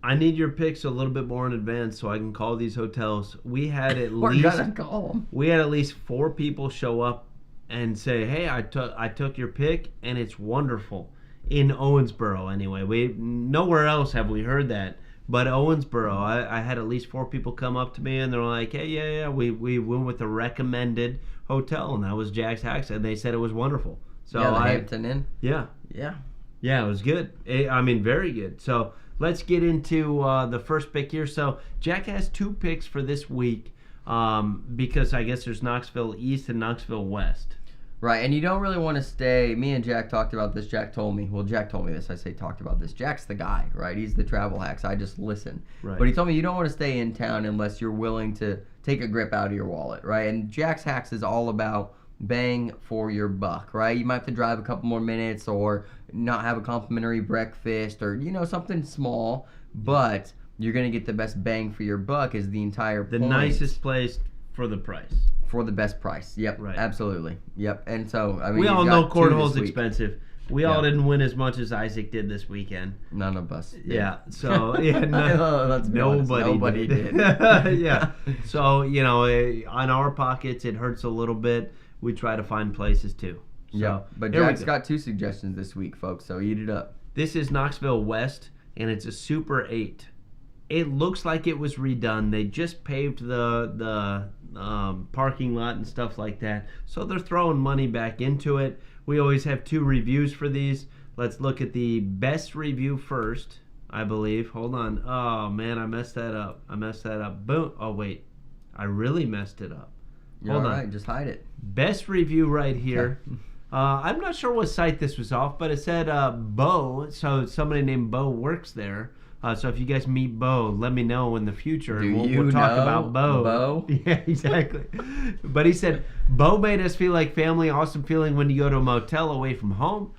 I need your picks a little bit more in advance so I can call these hotels. We had at We're least gonna call them. we had at least 4 people show up and say, "Hey, I took your pick and it's wonderful." In Owensboro, anyway. We nowhere else have we heard that. But Owensboro, I had at least 4 people come up to me and they're like, "Hey, yeah, we went with the recommended hotel and that was Jack's Hacks and they said it was wonderful." So Yeah, the Hampton Inn. yeah, Yeah. it was good. I mean, very good. So let's get into the first pick here. So Jack has 2 picks for this week because I guess there's Knoxville East and Knoxville West. Right, and you don't really want to stay. Me and Jack talked about this. Jack told me this. I say talked about this. Jack's the guy, right? He's the travel hacks. I just listen. Right. But he told me you don't want to stay in town unless you're willing to take a grip out of your wallet, right? And Jack's Hacks is all about bang for your buck, right? You might have to drive a couple more minutes or not have a complimentary breakfast or, something small, but you're going to get the best bang for your buck is the entire The point. nicest place for the price. For the best price. Yep. Right. Absolutely. Yep. And so, I mean, We all you've know got 2 Cornhole's this week. expensive. We all didn't win as much as Isaac did this weekend. None of us did. Yeah. So yeah, Let's be honest, nobody did. Yeah. So on our pockets it hurts a little bit. We try to find places too. So, Yeah. But here we Jack's go. got 2 suggestions this week, folks. So eat it up. This is Knoxville West, and it's a Super 8. It looks like it was redone. They just paved the parking lot and stuff like that. So they're throwing money back into it. We always have 2 reviews for these. Let's look at the best review first, I believe. Hold on. Oh, man, I messed that up. Boom. Oh, wait. I really messed it up. You're Hold all on. right. Just hide it. Best review right here. I'm not sure what site this was off, but it said Bo. So somebody named Bo works there. So if you guys meet Bo, let me know in the future. Do and you we'll talk know about Bo. Bo? Yeah, exactly. But he said, Bo made us feel like family. Awesome feeling when you go to a motel away from home.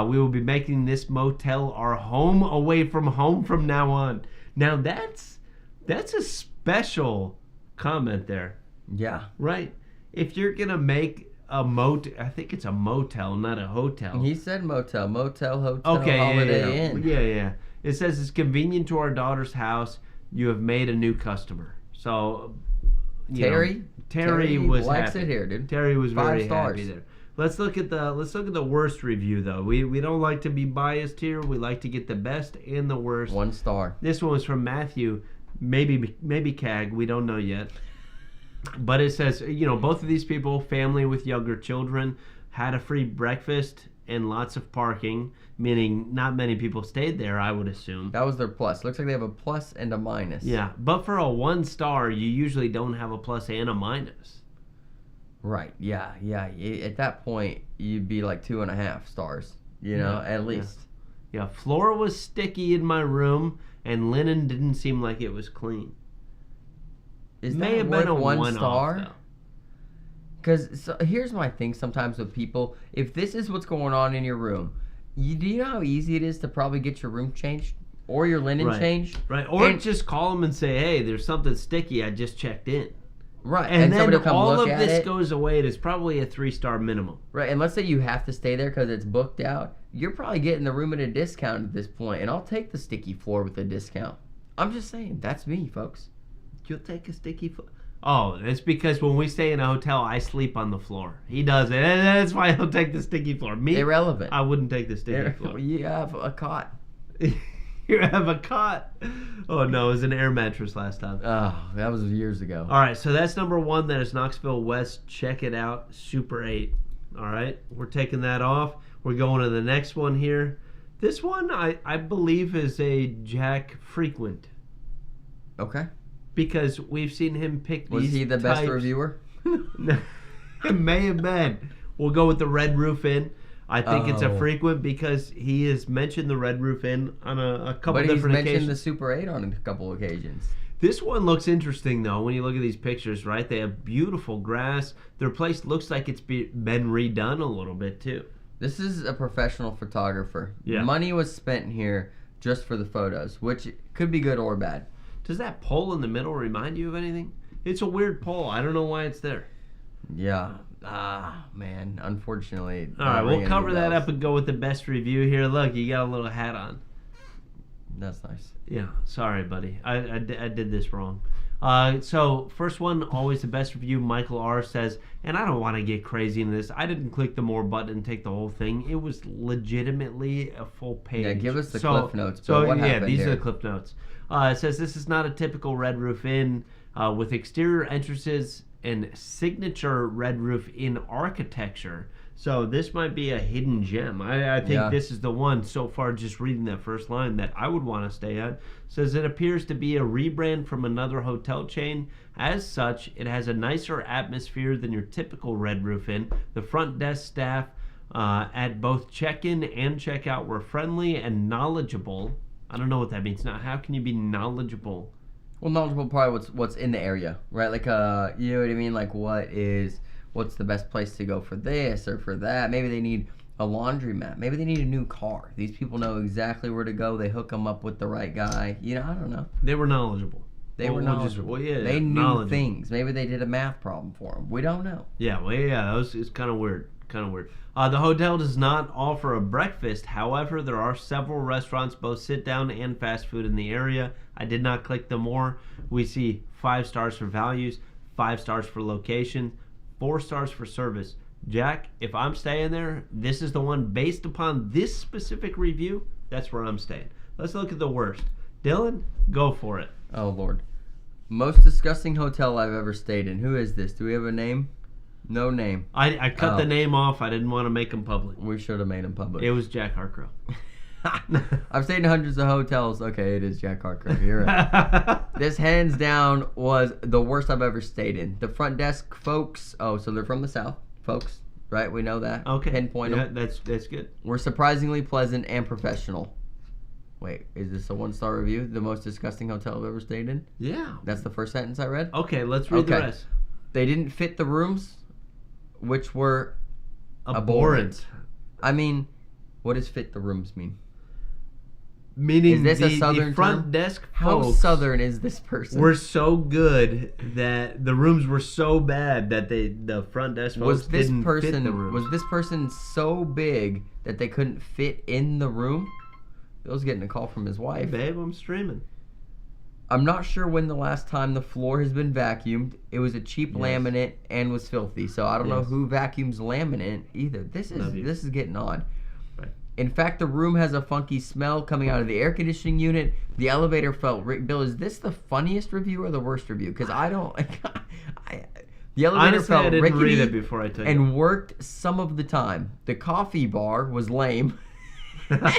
We will be making this motel our home away from home from now on. Now that's a special comment there. Yeah. Right. If you're going to make a motel, I think it's a motel, not a hotel. He said motel, hotel, Okay, Holiday Inn. Yeah. It says it's convenient to our daughter's house. You have made a new customer. So, Terry was likes happy. it here, dude. Terry was 5 very stars. happy there. Let's look at the worst review though. We don't like to be biased here. We like to get the best and the worst. 1 star. This one was from Matthew, maybe CAG. We don't know yet. But it says, both of these people, family with younger children, had a free breakfast and lots of parking, meaning not many people stayed there, I would assume. That was their plus. Looks like they have a plus and a minus. Yeah, but for a 1 star, you usually don't have a plus and a minus. Right. Yeah. At that point, you'd be like 2.5 stars. At least. Yeah, floor was sticky in my room, and linen didn't seem like it was clean. Is May that have worth been a 1 one-off, star? though. Because here's my thing sometimes with people. If this is what's going on in your room, do you know how easy it is to probably get your room changed or your linen changed? Right, or And- just call them and say, hey, there's something sticky, I just checked in. Right, And somebody then will come all look of at this it. goes away, and it's probably a 3-star minimum. Right, and let's say you have to stay there because it's booked out. You're probably getting the room at a discount at this point, and I'll take the sticky floor with a discount. I'm just saying, that's me, folks. You'll take a sticky floor. Oh, it's because when we stay in a hotel, I sleep on the floor. He does it. And that's why he'll take the sticky floor. Me, Irrelevant. I wouldn't take the sticky floor. You have a cot. You have a cot. Oh, no, it was an air mattress last time. Oh, that was years ago. All right, so that's number 1. That is Knoxville West. Check it out. Super 8. All right, we're taking that off. We're going to the next one here. This one, I believe, is a Jack frequent. Okay. Because we've seen him pick these Was he the best types. reviewer? It may have been. We'll go with the Red Roof Inn. I think it's a Oh. frequent because he has mentioned the Red Roof Inn on a couple But he's different mentioned occasions. the Super 8 on a couple occasions. This one looks interesting, though, when you look at these pictures, right? They have beautiful grass. Their place looks like it's been redone a little bit, too. This is a professional photographer. Yeah. Money was spent here just for the photos, which could be good or bad. Does that pole in the middle remind you of anything? It's a weird pole. I don't know why it's there. Yeah. Ah, man. Unfortunately. All right, we'll cover that up and go with the best review here. Look, you got a little hat on. That's nice. Yeah, sorry, buddy. I did this wrong. So, first one, always the best review. Michael R. says, and I don't want to get crazy into this. I didn't click the more button and take the whole thing. It was legitimately a full page. Yeah, give us the cliff notes. So, But what yeah, happened these here? are the cliff notes. It says, this is not a typical Red Roof Inn with exterior entrances and signature Red Roof Inn architecture. So this might be a hidden gem. I think this is the one so far, just reading that first line, that I would want to stay at. Says it appears to be a rebrand from another hotel chain. As such, it has a nicer atmosphere than your typical Red Roof Inn. The front desk staff at both check-in and check-out were friendly and knowledgeable. I don't know what that means. Now, how can you be knowledgeable? Well, knowledgeable probably what's in the area, right? Like, you know what I mean? Like, what's the best place to go for this or for that? Maybe they need a laundromat. Maybe they need a new car. These people know exactly where to go. They hook them up with the right guy. You know, I don't know. They were knowledgeable. They were knowledgeable. They knew things. Maybe they did a math problem for them. We don't know. Yeah, it's kind of weird. The hotel does not offer a breakfast. However, there are several restaurants, both sit-down and fast food in the area. I did not click the more. We see 5 stars for values, 5 stars for location, 4 stars for service. Jack, if I'm staying there, this is the one based upon this specific review. That's where I'm staying. Let's look at the worst. Dylan, go for it. Oh, Lord. Most disgusting hotel I've ever stayed in. Who is this? Do we have a name? No name. I cut the name off. I didn't want to make him public. We should have made him public. It was Jack Harcrow. I've stayed in hundreds of hotels. Okay, it is Jack Harker. You're right. This hands down was the worst I've ever stayed in. The front desk folks, so they're from the South, folks, right? We know that. Okay. Pinpoint them. That's good. Were surprisingly pleasant and professional. Wait, is this a 1-star review? The most disgusting hotel I've ever stayed in? Yeah. That's the first sentence I read? Okay, let's read the rest. They didn't fit the rooms, which were Abhorrent. I mean, what does fit the rooms mean? Meaning Is this the a southern front term? desk How folks southern is this person? were so good that the rooms were so bad that the front desk folks didn't fit the rooms. Was this person so big that they couldn't fit in the room? Bill's getting a call from his wife. Hey, babe, I'm streaming. I'm not sure when the last time the floor has been vacuumed. It was a cheap laminate and was filthy, so I don't know who vacuums laminate either. This is getting on. Right. In fact, the room has a funky smell coming out of the air conditioning unit. The elevator felt... Bill, is this the funniest review or the worst review? Because I don't... the elevator Honestly, felt I didn't read rickety it before I took it. and worked some of the time. The coffee bar was lame.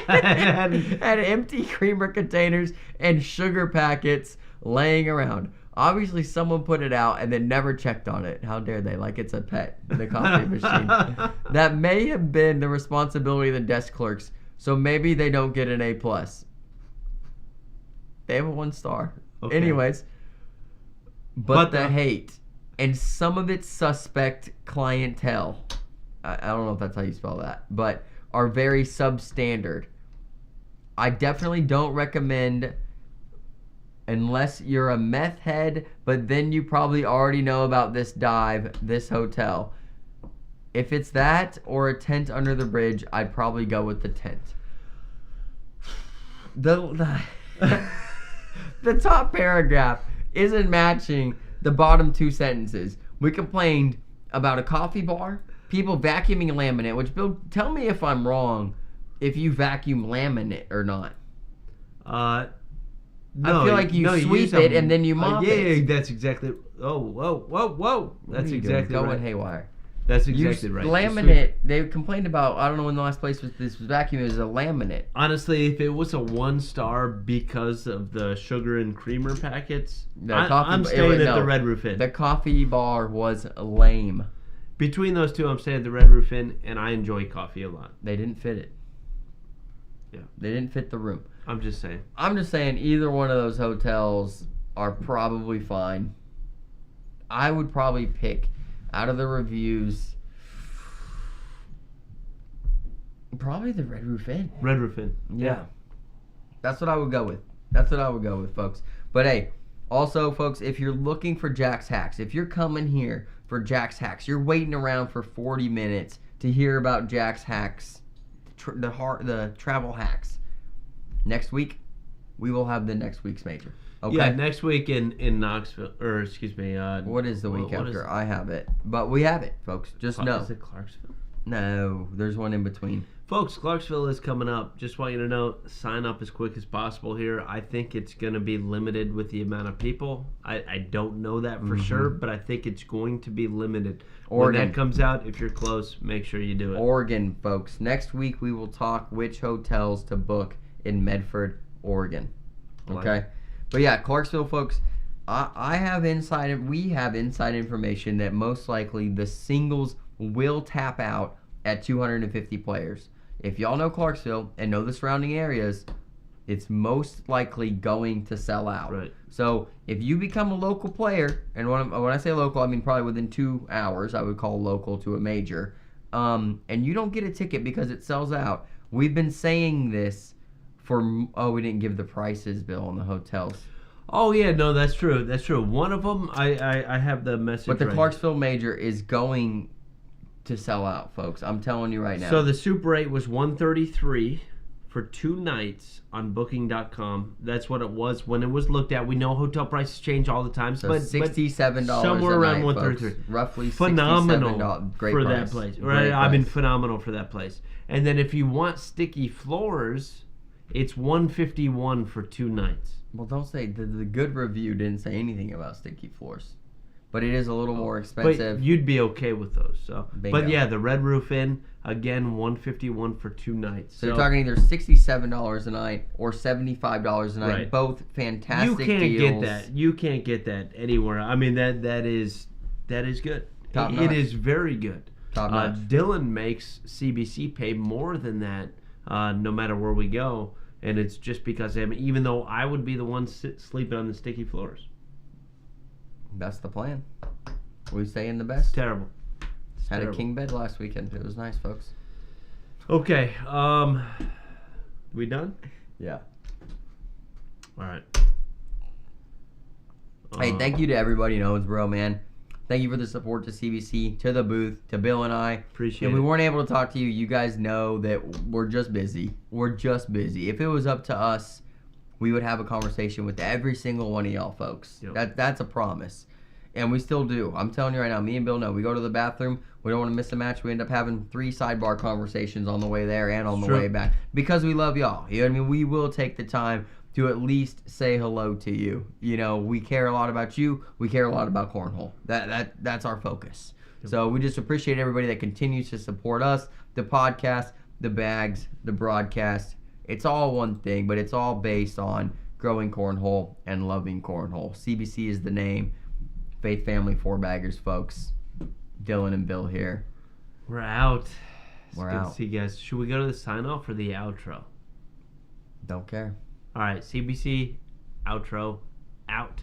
had empty creamer containers and sugar packets laying around. Obviously, someone put it out and then never checked on it. How dare they? Like it's a pet, the coffee machine. That may have been the responsibility of the desk clerks, so maybe they don't get an A+. They have a 1-star. Okay. Anyways, but the hate and some of its suspect clientele, I don't know if that's how you spell that, but are very substandard. I definitely don't recommend unless you're a meth head, but then you probably already know about this dive, this hotel. If it's that or a tent under the bridge, I'd probably go with the tent. The top paragraph isn't matching the bottom two sentences. We complained about a coffee bar, people vacuuming laminate, which, Bill, tell me if I'm wrong, if you vacuum laminate or not. No, I feel like you sweep it and then you mop it. Yeah, that's exactly. Oh, whoa. That's exactly right. Going haywire. That's exactly right. Laminate, they complained about, I don't know when the last place this was vacuum, it was a laminate. Honestly, if it was a 1-star because of the sugar and creamer packets, I'm staying at the Red Roof Inn. The coffee bar was lame. Between those two, I'm staying at the Red Roof Inn, and I enjoy coffee a lot. They didn't fit it. Yeah. They didn't fit the room. I'm just saying either one of those hotels are probably fine. I would probably pick, out of the reviews, probably the Red Roof Inn. Red Roof Inn. Yeah. That's what I would go with. Folks. But hey, also, folks, if you're looking for Jack's Hacks, if you're coming here for Jack's Hacks, you're waiting around for 40 minutes to hear about Jack's Hacks, the travel hacks. Next week, we will have the next week's major. Okay. Yeah, next week in Knoxville, or excuse me. What is the week after? I have it. But we have it, folks. Just know. Is it Clarksville? No, there's one in between. Folks, Clarksville is coming up. Just want you to know, sign up as quick as possible here. I think it's going to be limited with the amount of people. I don't know that for sure, but I think it's going to be limited. Oregon. When that comes out, if you're close, make sure you do it. Oregon, folks. Next week, we will talk which hotels to book in Medford, Oregon. Okay? But yeah, Clarksville, folks, we have inside information that most likely the singles will tap out at 250 players. If y'all know Clarksville and know the surrounding areas, it's most likely going to sell out. Right. So if you become a local player, and when I say local, I mean probably within 2 hours, I would call local to a major, and you don't get a ticket because it sells out. We've been saying this we didn't give the prices, Bill, on the hotels. Oh, yeah, no, that's true. One of them, I have the message. But the right Clarksville major is going to sell out, folks. I'm telling you right now. So the Super 8 was $133 for 2 nights on Booking.com. That's what it was when it was looked at. We know hotel prices change all the time, so but $67 somewhere around night, $133. Folks. Roughly phenomenal $67. Great for price. that place, Great right? I mean, price. phenomenal for that place. And then if you want sticky floors, it's $151 for 2 nights. Well, don't say the good review didn't say anything about sticky floors, but it is a little more expensive. But you'd be okay with those, so. Bingo. But yeah, the Red Roof Inn again, $151 for 2 nights. So you're talking either $67 a night or $75 a night. Right. Both fantastic deals. You can't get that anywhere. I mean, that is good. Top notch. It is very good. Top notch. Dylan makes CBC pay more than that, no matter where we go. And it's just because of him, even though I would be the one sleeping on the sticky floors. That's the plan. We stay in the best. Terrible. Had a king bed last weekend. It was nice, folks. Okay. We done? Yeah. All right. Hey, thank you to everybody in Owensboro, man. Thank you for the support to CBC, to the booth, to Bill and I. Appreciate it. We weren't able to talk to you. You guys know that we're just busy. If it was up to us, we would have a conversation with every single one of y'all folks. Yep. That's a promise. And we still do. I'm telling you right now, me and Bill know. We go to the bathroom. We don't want to miss a match. We end up having 3 sidebar conversations on the way there and on the way back. Because we love y'all. You know what I mean? We will take the time to at least say hello to you. You know, we care a lot about you. We care a lot about Cornhole. That's our focus. Yep. So we just appreciate everybody that continues to support us, the podcast, the bags, the broadcast. It's all one thing, but it's all based on growing Cornhole and loving Cornhole. CBC is the name. Faith Family 4-baggers, folks. Dylan and Bill here. We're out. We're good out. To see you guys. Should we go to the sign-off or the outro? Don't care. All right, CBC, outro, out.